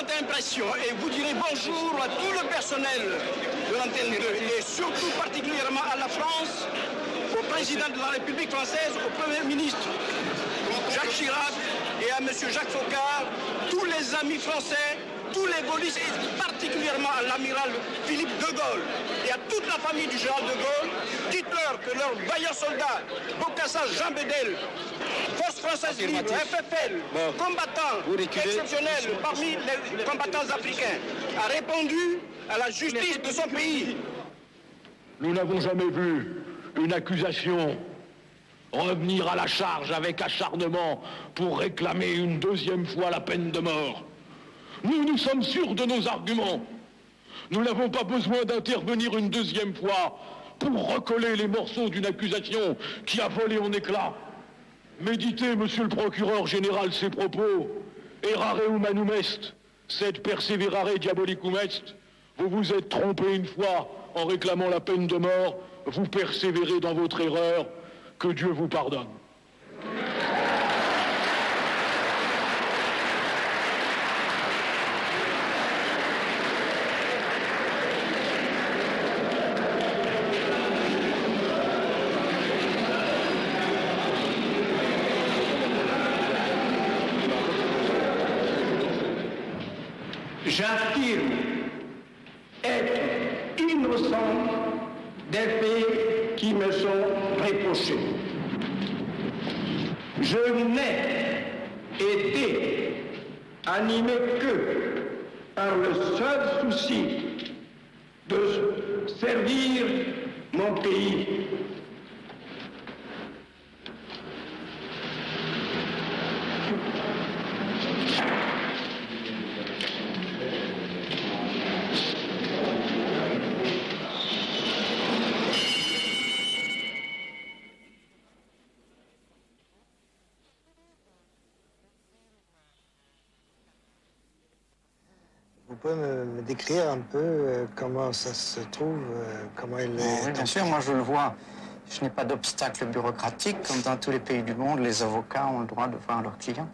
excellente impression et vous direz bonjour à tout le personnel de l'antenne 2 et surtout particulièrement à la France, au président de la République française, au Premier ministre Jacques Chirac et à M. Jacques Foccart, tous les amis français, tous les gaullistes et particulièrement à l'amiral Philippe de Gaulle et à toute la famille du général de Gaulle, dites-leur que leurs vaillants soldats, Bokassa, Jean Bedel, Force française libre, FFL, combattants exceptionnels parmi les combattants africains, a répondu à la justice de son pays. Nous n'avons jamais vu une accusation revenir à la charge avec acharnement pour réclamer une deuxième fois la peine de mort. Nous sommes sûrs de nos arguments. Nous n'avons pas besoin d'intervenir une deuxième fois pour recoller les morceaux d'une accusation qui a volé en éclats. Méditez, monsieur le procureur général, ces propos. Errare humanum est, sed perseverare diabolicum est. Vous vous êtes trompé une fois en réclamant la peine de mort. Vous persévérez dans votre erreur. Que Dieu vous pardonne. J'affirme être innocent des faits qui me sont reprochés. Je n'ai été animé que par le seul souci de servir mon pays. Vous pouvez me décrire un peu comment ça se trouve, comment il est... Oui, bien sûr, moi je le vois. Je n'ai pas d'obstacle bureaucratique. Comme dans tous les pays du monde, les avocats ont le droit de voir leurs clients.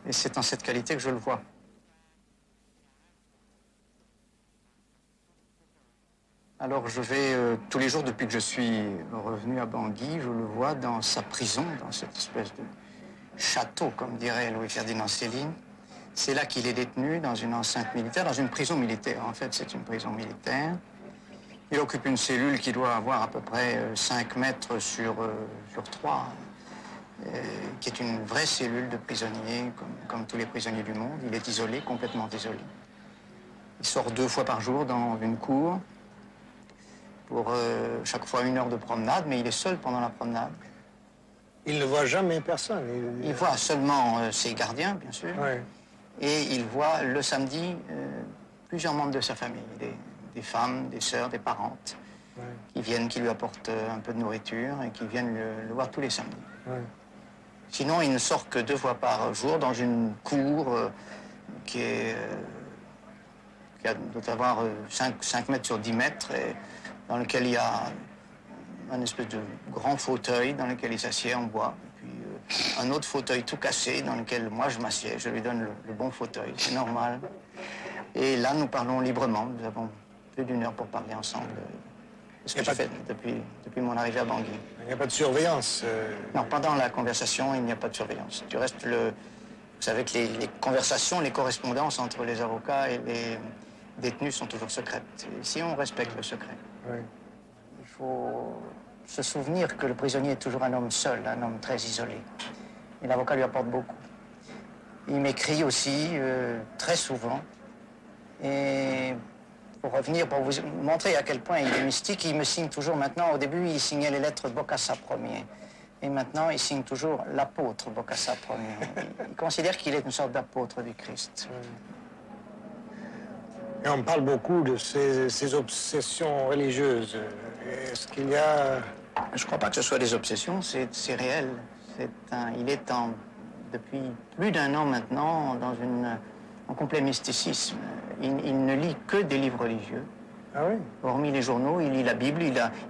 Et c'est en cette qualité que je le vois. Alors je vais tous les jours depuis que je suis revenu à Bangui, je le vois dans sa prison, dans cette espèce de château, comme dirait Louis-Ferdinand Céline. C'est là qu'il est détenu, dans une enceinte militaire, dans une prison militaire. En fait, c'est une prison militaire. Il occupe une cellule qui doit avoir à peu près 5 mètres sur 3, qui est une vraie cellule de prisonniers, comme tous les prisonniers du monde. Il est isolé, complètement isolé. Il sort 2 fois par jour dans une cour, pour chaque fois 1 heure de promenade, mais il est seul pendant la promenade. Il ne voit jamais personne. Il voit seulement ses gardiens, bien sûr. Ouais. Et il voit le samedi plusieurs membres de sa famille, des femmes, des sœurs, des parentes, qui viennent, qui lui apportent un peu de nourriture et qui viennent le voir tous les samedis. Ouais. Sinon, il ne sort que 2 fois par jour dans une cour qui doit avoir 5 mètres sur 10 mètres, et dans lequel il y a un espèce de grand fauteuil dans lequel il s'assied en bois. Un autre fauteuil tout cassé dans lequel moi je m'assieds, je lui donne le bon fauteuil, c'est normal. Et là, nous parlons librement, nous avons plus d'1 heure pour parler ensemble. C'est ce que j'ai fait depuis mon arrivée à Bangui. Il n'y a pas de surveillance Non, pendant la conversation, il n'y a pas de surveillance. Du reste, vous savez que les conversations, les correspondances entre les avocats et les détenus sont toujours secrètes. Ici, on respecte le secret. Oui. Il faut se souvenir que le prisonnier est toujours un homme seul, un homme très isolé. Et l'avocat lui apporte beaucoup. Il m'écrit aussi très souvent. Et pour revenir, pour vous montrer à quel point il est mystique, il me signe toujours maintenant. Au début, il signait les lettres Bokassa Ier. Et maintenant, il signe toujours l'apôtre Bokassa Ier. Il considère qu'il est une sorte d'apôtre du Christ. Et on parle beaucoup de ces obsessions religieuses. Est-ce qu'il y a... Je ne crois pas que ce soit des obsessions, c'est réel. Il est depuis plus d'1 an maintenant dans un complet mysticisme. Il ne lit que des livres religieux. Ah oui? Hormis les journaux, il lit la Bible.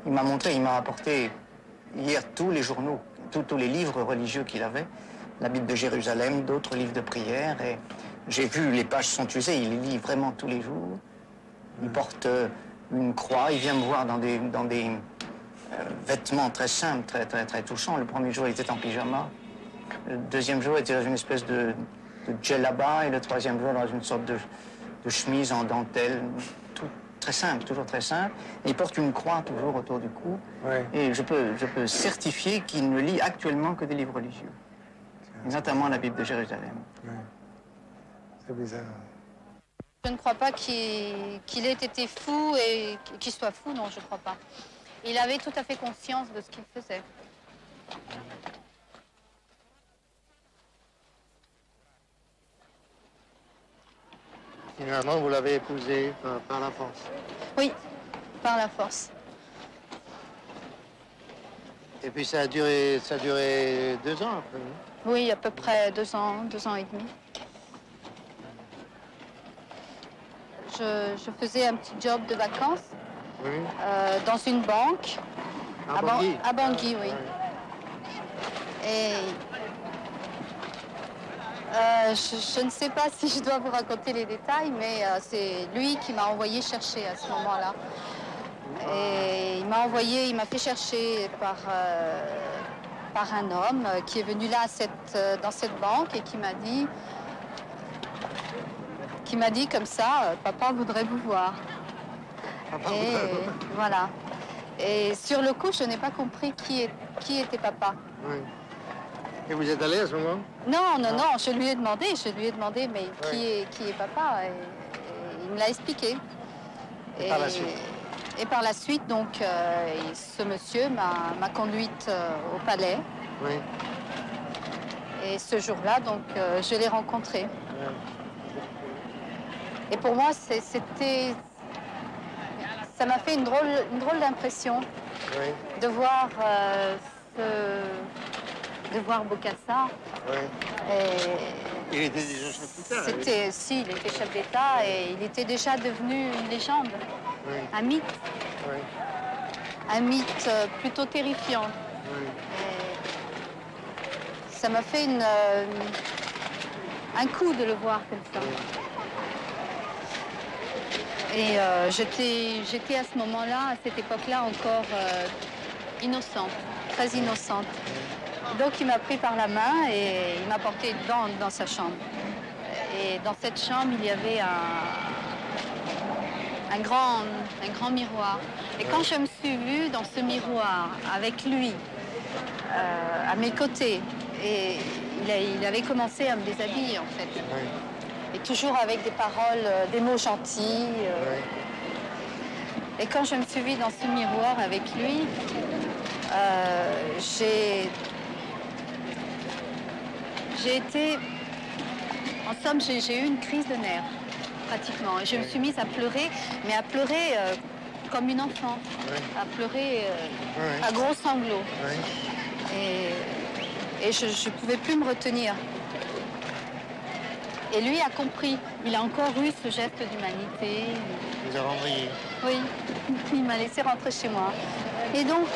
Il m'a apporté hier tous les journaux, tous les livres religieux qu'il avait. La Bible de Jérusalem, d'autres livres de prière. Et J'ai vu, les pages sont usées, il les lit vraiment tous les jours. Il porte une croix, il vient me voir dans des vêtements très simples, très touchants. Le premier jour, il était en pyjama. Le deuxième jour, il était dans une espèce de djellaba. Et le troisième jour, dans une sorte de chemise en dentelle. Tout très simple, toujours très simple. Et il porte une croix toujours autour du cou. Ouais. Et je peux certifier qu'il ne lit actuellement que des livres religieux. Et notamment la Bible de Jérusalem. Ouais. C'est bizarre. Je ne crois pas qu'il ait été fou et qu'il soit fou, non, je ne crois pas. Il avait tout à fait conscience de ce qu'il faisait. Finalement, vous l'avez épousé par la force. Oui, par la force. Et puis ça a duré 2 ans après. Oui, à peu près 2 ans et demi. Je faisais un petit job de vacances dans une banque. À Bangui, oui. Et je ne sais pas si je dois vous raconter les détails, mais c'est lui qui m'a envoyé chercher à ce moment-là. Et il m'a fait chercher par un homme qui est venu là dans cette banque et qui m'a dit comme ça, papa voudrait vous voir. Et voilà. Et sur le coup, je n'ai pas compris qui était papa. Oui. Et vous êtes allé à ce moment? Non, je lui ai demandé, mais qui est papa? Et il me l'a expliqué. Et par la suite? Et par la suite, donc, ce monsieur m'a conduite au palais. Oui. Et ce jour-là, donc, je l'ai rencontré. Oui. Et pour moi, ça m'a fait une drôle d'impression de voir Bokassa. Oui. Et il était déjà chef d'État. Il était chef d'État et il était déjà devenu une légende, un mythe. Oui. Un mythe plutôt terrifiant. Oui. Et ça m'a fait un coup de le voir comme ça. Oui. Et j'étais à ce moment-là, à cette époque-là, encore innocente, très innocente. Donc il m'a pris par la main et il m'a porté dans sa chambre. Et dans cette chambre, il y avait un grand miroir. Et quand je me suis vue dans ce miroir, avec lui, à mes côtés, et il avait commencé à me déshabiller, en fait. Oui. Et toujours avec des paroles, des mots gentils. Et quand je me suis vue dans ce miroir avec lui, j'ai été... En somme, j'ai eu une crise de nerfs, pratiquement. Et je me suis mise à pleurer, mais à pleurer comme une enfant. À pleurer à gros sanglots. Et je ne pouvais plus me retenir. Et lui a compris. Il a encore eu ce geste d'humanité. Il vous a renvoyé. Oui, il m'a laissé rentrer chez moi. Et donc,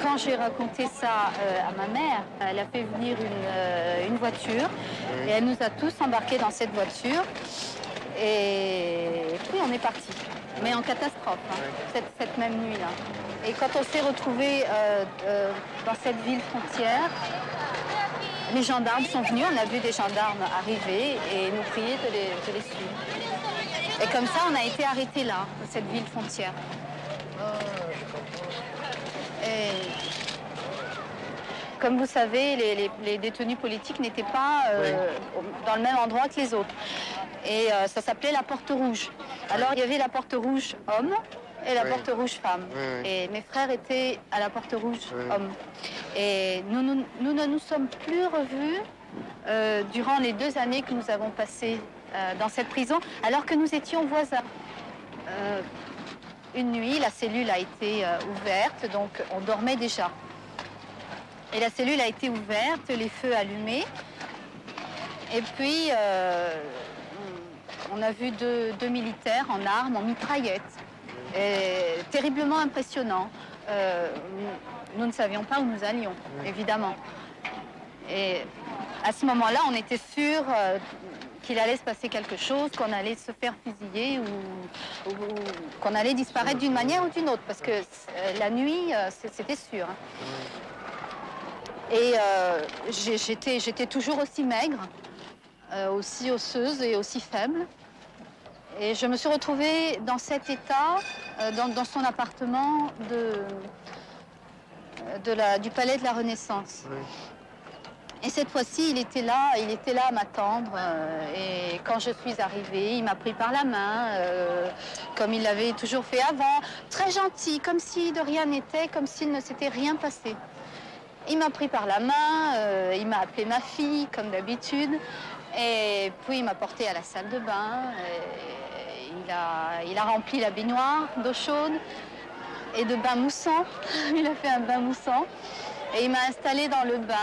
quand j'ai raconté ça à ma mère, elle a fait venir une voiture et elle nous a tous embarqués dans cette voiture. Et puis on est parti, mais en catastrophe, cette même nuit-là. Et quand on s'est retrouvés dans cette ville frontière, les gendarmes sont venus, on a vu des gendarmes arriver et nous prier de les suivre. Et comme ça, on a été arrêtés là, dans cette ville frontière. Et comme vous savez, les détenus politiques n'étaient pas dans le même endroit que les autres. Et ça s'appelait la Porte Rouge. Alors il y avait la Porte Rouge homme et la Porte Rouge femme. Et mes frères étaient à la Porte Rouge homme. Et nous ne nous sommes plus revus durant les 2 années que nous avons passées dans cette prison, alors que nous étions voisins. Une nuit, la cellule a été ouverte, donc on dormait déjà. Et la cellule a été ouverte, les feux allumés. Et puis, on a vu deux militaires en armes, en mitraillettes. Terriblement impressionnant. Nous ne savions pas où nous allions, évidemment. Et à ce moment-là, on était sûrs qu'il allait se passer quelque chose, qu'on allait se faire fusiller ou qu'on allait disparaître d'une manière ou d'une autre, parce que la nuit, c'était sûr. Et j'étais toujours aussi maigre, aussi osseuse et aussi faible. Et je me suis retrouvée dans cet état, dans son appartement du Palais de la Renaissance. Oui. Et cette fois-ci, il était là à m'attendre. Et quand je suis arrivée, il m'a pris par la main, comme il l'avait toujours fait avant. Très gentil, comme si de rien n'était, comme s'il ne s'était rien passé. Il m'a pris par la main, il m'a appelé ma fille, comme d'habitude. Et puis il m'a portée à la salle de bain. Il a rempli la baignoire d'eau chaude et de bain moussant. Il a fait un bain moussant. Et il m'a installée dans le bain.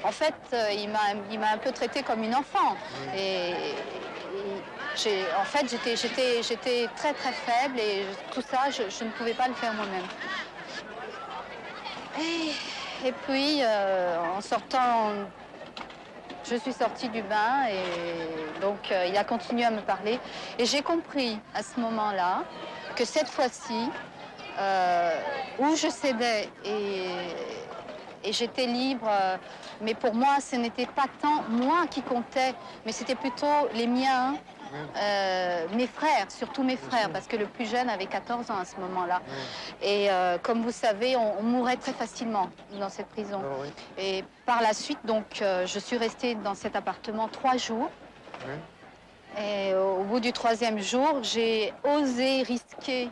En fait, il m'a un peu traitée comme une enfant. Et en fait, j'étais très très faible et tout ça, je ne pouvais pas le faire moi-même. Et puis, en sortant, je suis sortie du bain et donc il a continué à me parler. Et j'ai compris à ce moment-là que cette fois-ci, où je cédais et j'étais libre, mais pour moi, ce n'était pas tant moi qui comptais, mais c'était plutôt les miens, mes frères, surtout mes frères, parce que le plus jeune avait 14 ans à ce moment-là. Et comme vous savez, on mourait très facilement dans cette prison. Et par la suite, donc, je suis restée dans cet appartement 3 jours. Et au bout du 3e jour, j'ai osé risquer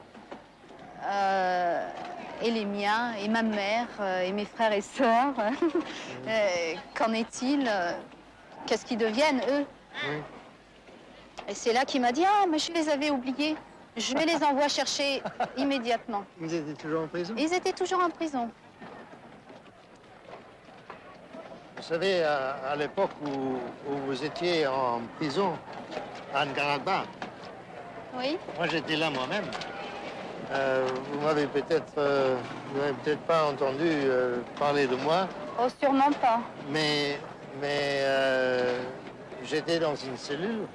et les miens, et ma mère, et mes frères et sœurs. Qu'en est-il? Qu'est-ce qu'ils deviennent, eux? Et c'est là qu'il m'a dit, ah, mais je les avais oubliés. Je vais les envoyer chercher immédiatement. Ils étaient toujours en prison? Ils étaient toujours en prison. Vous savez, à l'époque où vous étiez en prison, à Ngaraba, oui. Moi j'étais là moi-même. Vous m'avez peut-être pas entendu parler de moi. Oh, sûrement pas. Mais j'étais dans une cellule.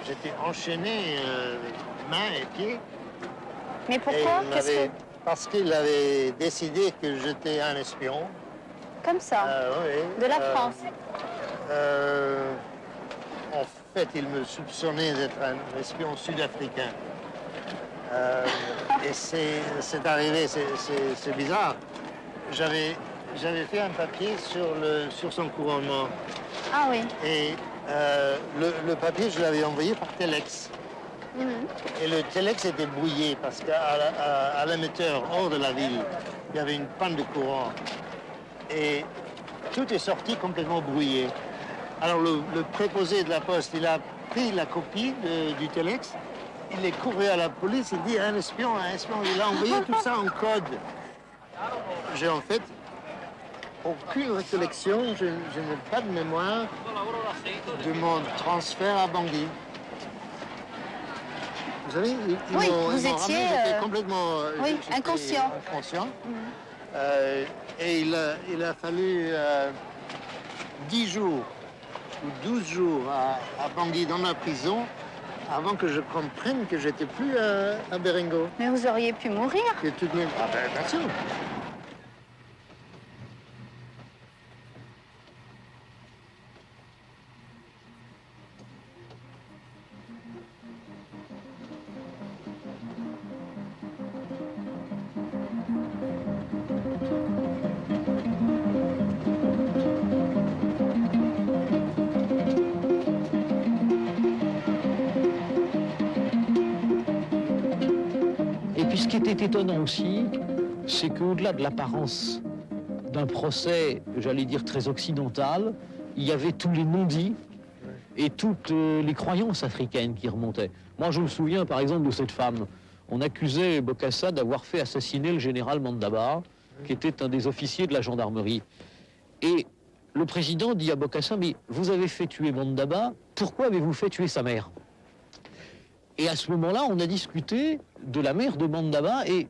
J'étais enchaîné mains et pieds. Mais pourquoi? Parce qu'il avait décidé que j'étais un espion. Comme ça? Oui. De la France? En fait, il me soupçonnait d'être un espion sud-africain. Et c'est arrivé, c'est bizarre. J'avais fait un papier sur son couronnement. Ah oui. Et le papier, je l'avais envoyé par Telex. Et le Telex était brouillé parce qu'à l'émetteur, hors de la ville, il y avait une panne de courant. Et tout est sorti complètement brouillé. Alors le préposé de la poste, il a pris la copie du Telex, il est couru à la police, il dit un espion, il a envoyé tout ça en code. J'ai en fait aucune récollection, je n'ai pas de mémoire de mon transfert à Bangui. Vous savez, oui, vous étiez j'étais complètement inconscient. Et il a fallu 10 jours ou 12 jours à Bangui dans la prison avant que je comprenne que j'étais plus à Berengo. Mais vous auriez pu mourir. Que tout de même... Ah ben, bien sûr. Ce qui était étonnant aussi, c'est qu'au-delà de l'apparence d'un procès, j'allais dire très occidental, il y avait tous les non-dits et toutes les croyances africaines qui remontaient. Moi, je me souviens, par exemple, de cette femme. On accusait Bokassa d'avoir fait assassiner le général Mandaba, qui était un des officiers de la gendarmerie. Et le président dit à Bokassa, mais vous avez fait tuer Mandaba, pourquoi avez-vous fait tuer sa mère? Et à ce moment-là, on a discuté de la mère de Mandaba et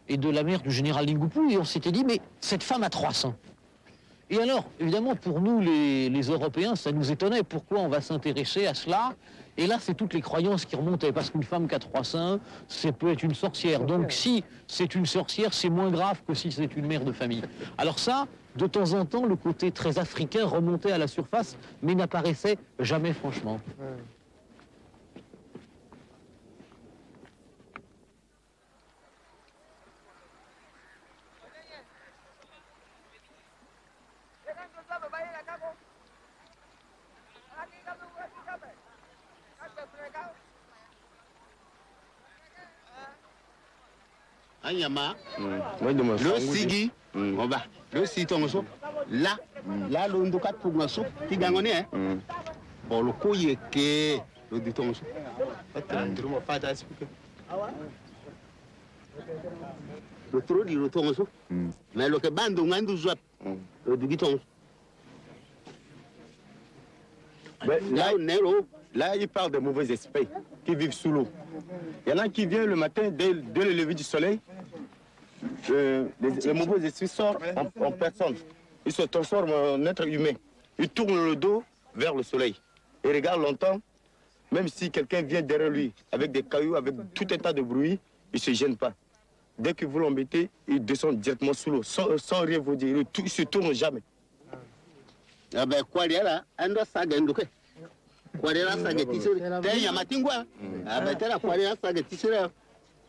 de la mère du général Lingupu, et on s'était dit, mais cette femme a 300. Et alors, évidemment, pour nous, les Européens, ça nous étonnait. Pourquoi on va s'intéresser à cela? Et là, c'est toutes les croyances qui remontaient, parce qu'une femme qui a 3 seins, ça peut être une sorcière. Donc si c'est une sorcière, c'est moins grave que si c'est une mère de famille. Alors ça, de temps en temps, le côté très africain remontait à la surface, mais n'apparaissait jamais franchement. Anyama, le sigi, on va, le sitongo, là, le ndokat pour moi, qui gagne, hein. Bon, le couille que le ditongo. Le trop dit le tongo, mais le que bande on a soit le ditongo. Là, il parle de mauvais esprits qui vivent sous l'eau. Il y en a qui viennent le matin, dès le lever du soleil, les mauvais esprits sortent en personne. Ils se transforment en être humain. Ils tournent le dos vers le soleil. Ils regardent longtemps, même si quelqu'un vient derrière lui, avec des cailloux, avec tout un tas de bruit, il ne se gêne pas. Dès qu'ils veulent l'embêter, ils descendent directement sous l'eau, sans rien vous dire. Ils ne se tournent jamais. Ah ben, quoi, là, on doit s'agenduquer.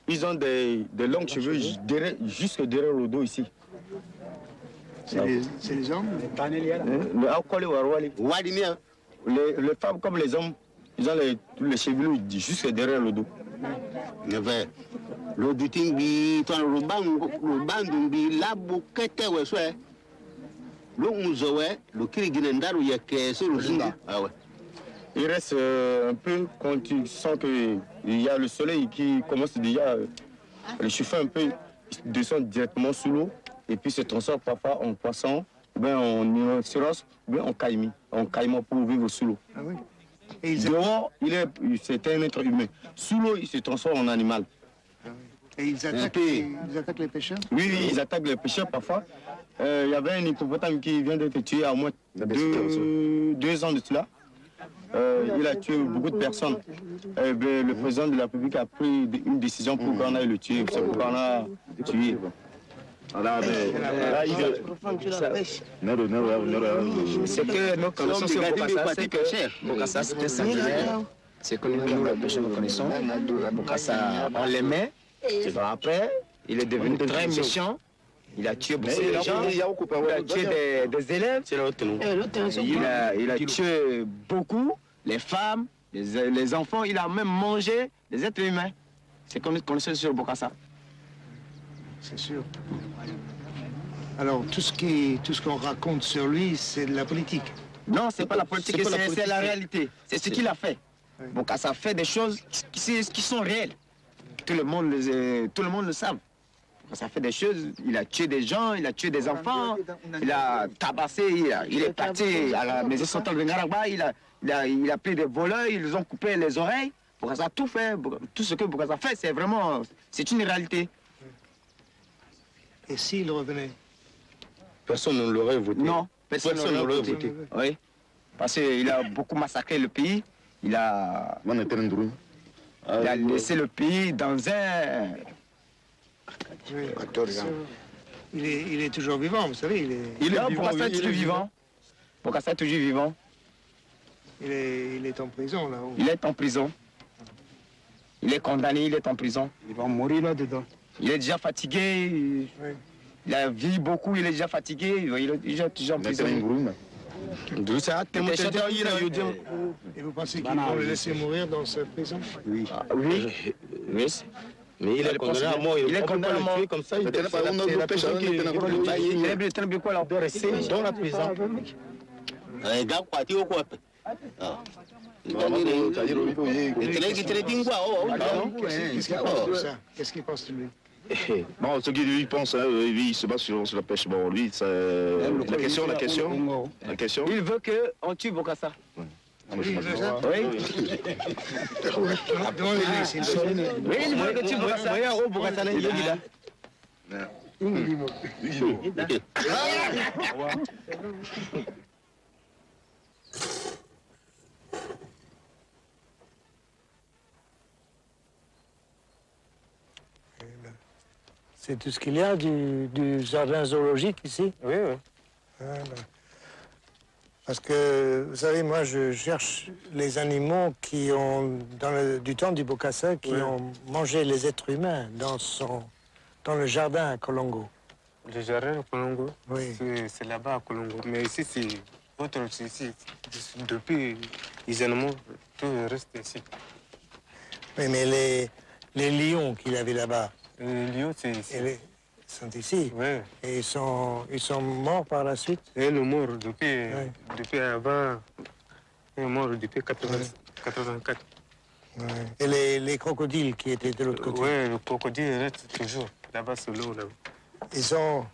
Ils ont des longs cheveux jusque derrière le dos ici. C'est les hommes? Les femmes comme les hommes, ils ont les cheveux jusque derrière le dos. Le dutingi, le bandungi, la bouquette, ouais, le mouzoé, le kiriginendaru, il y a que c'est le zunga. Ah ouais. Il reste un peu quand tu sens qu'il y a le soleil qui commence déjà à chauffer un peu, il descend directement sous l'eau et puis se transforme parfois en poisson, ou bien en rhinocéros, ou bien en caïman pour vivre sous l'eau. Ah oui. Et dehors, c'est un être humain. Sous l'eau, il se transforme en animal. Ah oui. Et ils attaquent les pêcheurs? Oui, ils attaquent les pêcheurs parfois. Il y avait un hippopotame qui vient d'être tué à moins 2 ans de cela. Il a tué beaucoup de personnes. Le président de la République a pris une décision pour qu'on aille le tuer. C'est pourquoi on a tué. C'est que nos connaissons sur Bokassa, c'est que Bokassa c'est un sanguinaire. C'est que nous, les pêcheurs, nous connaissons. Bokassa, on l'aimait. Après, il est devenu très méchant. Il a tué beaucoup de gens, il a tué des élèves, il a tué beaucoup, les femmes, les enfants, il a même mangé des êtres humains. C'est comme nous connaissons sur Bokassa. C'est sûr. Alors, tout ce qu'on raconte sur lui, c'est de la politique. Non, c'est pas la politique, c'est la réalité. C'est ce qu'il a fait. Oui. Bokassa fait des choses qui sont réelles. Tout le monde le sait. Ça fait des choses, il a tué des gens, il a tué des enfants, il a tabassé, il est parti à la maison centrale de Ngaragba, il a pris des voleurs, ils ont coupé les oreilles. Bokassa a tout fait, tout ce que Bokassa fait, c'est une réalité. Et s'il revenait? Personne ne l'aurait voté. Non, personne ne l'aurait voté. Oui, parce qu'il a beaucoup massacré le pays, il a laissé le pays dans un... Oui. Il est toujours vivant, vous savez. Bokassa est toujours vivant. Bokassa est toujours vivant. Il est en prison, là-haut. Il est en prison. Il est condamné, il est en prison. Il va mourir là-dedans. Il est déjà fatigué. Oui. Il a vécu beaucoup, il est déjà fatigué. Il est toujours en prison. Et vous pensez qu'ils vont le laisser mourir dans cette prison? Oui. Oui. Mais il est condamné à mort, il est condamné à mort comme ça. Il est dans la prison. Qu'est-ce qu'il pense de lui? Bon, ce qu'il lui pense, il se base sur la pêche. Bon, lui, la question. Il veut qu'on tue Bokassa. Oui, il veut ça? Oui. Demandez-lui s'il veut ça. Oui, il veut que tu Bokassa. C'est tout ce qu'il y a du jardin zoologique ici? Oui, oui. Voilà. Parce que, vous savez, moi, je cherche les animaux qui ont, du temps du Bokassa, qui ont mangé les êtres humains dans le jardin à Kolongo. Le jardin à Kolongo? Oui. C'est là-bas à Kolongo. Mais ici, c'est autre ici. Depuis les animaux, tout reste ici. Oui, mais les lions qu'il avait là-bas. Les lions, c'est ici. Sont ici. Oui. Et ils sont morts par la suite? Ils sont morts depuis avant. Ils sont morts depuis 84. Ouais. Et les crocodiles qui étaient de l'autre côté? Oui, le crocodile reste toujours là-bas sur l'eau. Là. Ils sont...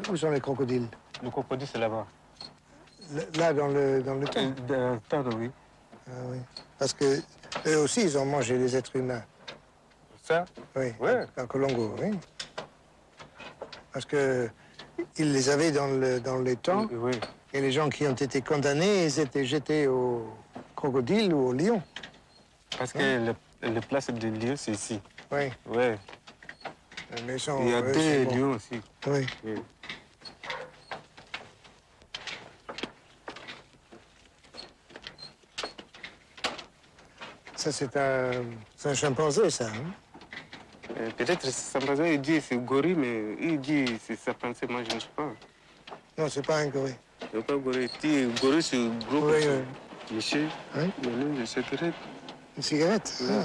Où sont les crocodiles? Le crocodile, c'est là-bas. Là, dans le temps? Dans le temps, oui. Ah oui. Parce que eux aussi, ils ont mangé les êtres humains. Ça? Oui, ouais. à Kolongo, oui. Parce que ils les avaient dans les temps. Oui. Et les gens qui ont été condamnés, ils étaient jetés au crocodile ou au lion. Parce que la place du lion, c'est ici. Oui. Oui. Mais il y a deux lions aussi. Oui. Ça, c'est un chimpanzé, ça, hein? Peut-être que c'est chimpanzé, il dit c'est gorille, mais il dit c'est chimpanzé, moi je ne sais pas. Non, c'est pas un gorille. C'est pas gorille. Gorille, c'est gros. Oui, oui. Monsieur, oui? Maintenant, une cigarette. Une cigarette? Oui. Ah.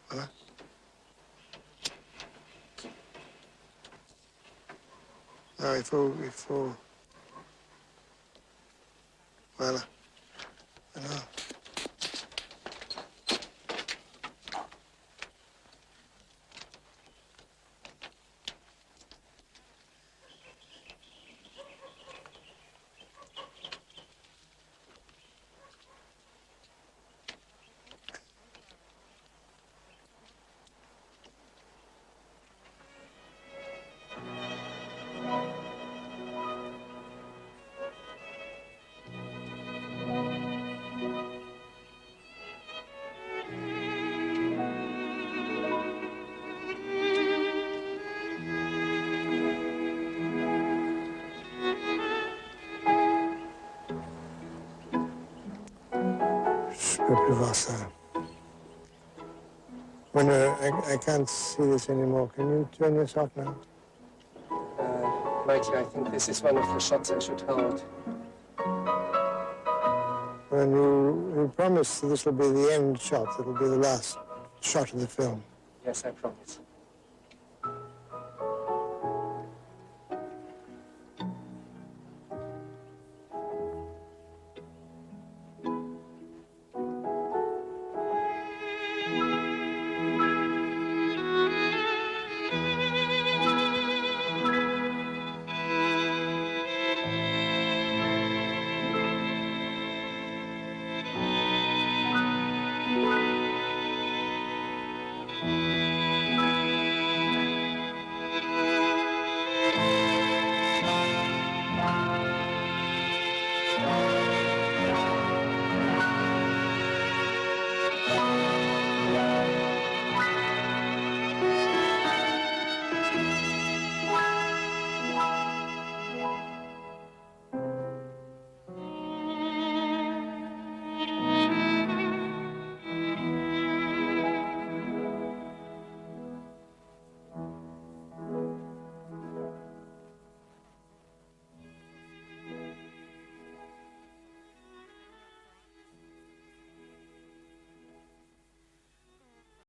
Voilà. Ah, il faut... Voilà. Alors. Je peux plus voir ça. When I can't see this anymore. Can you turn this off now? Mikey, I think this is one of the shots I should hold. When you promise this will be the end shot, it'll be the last shot of the film. Yes, I promise.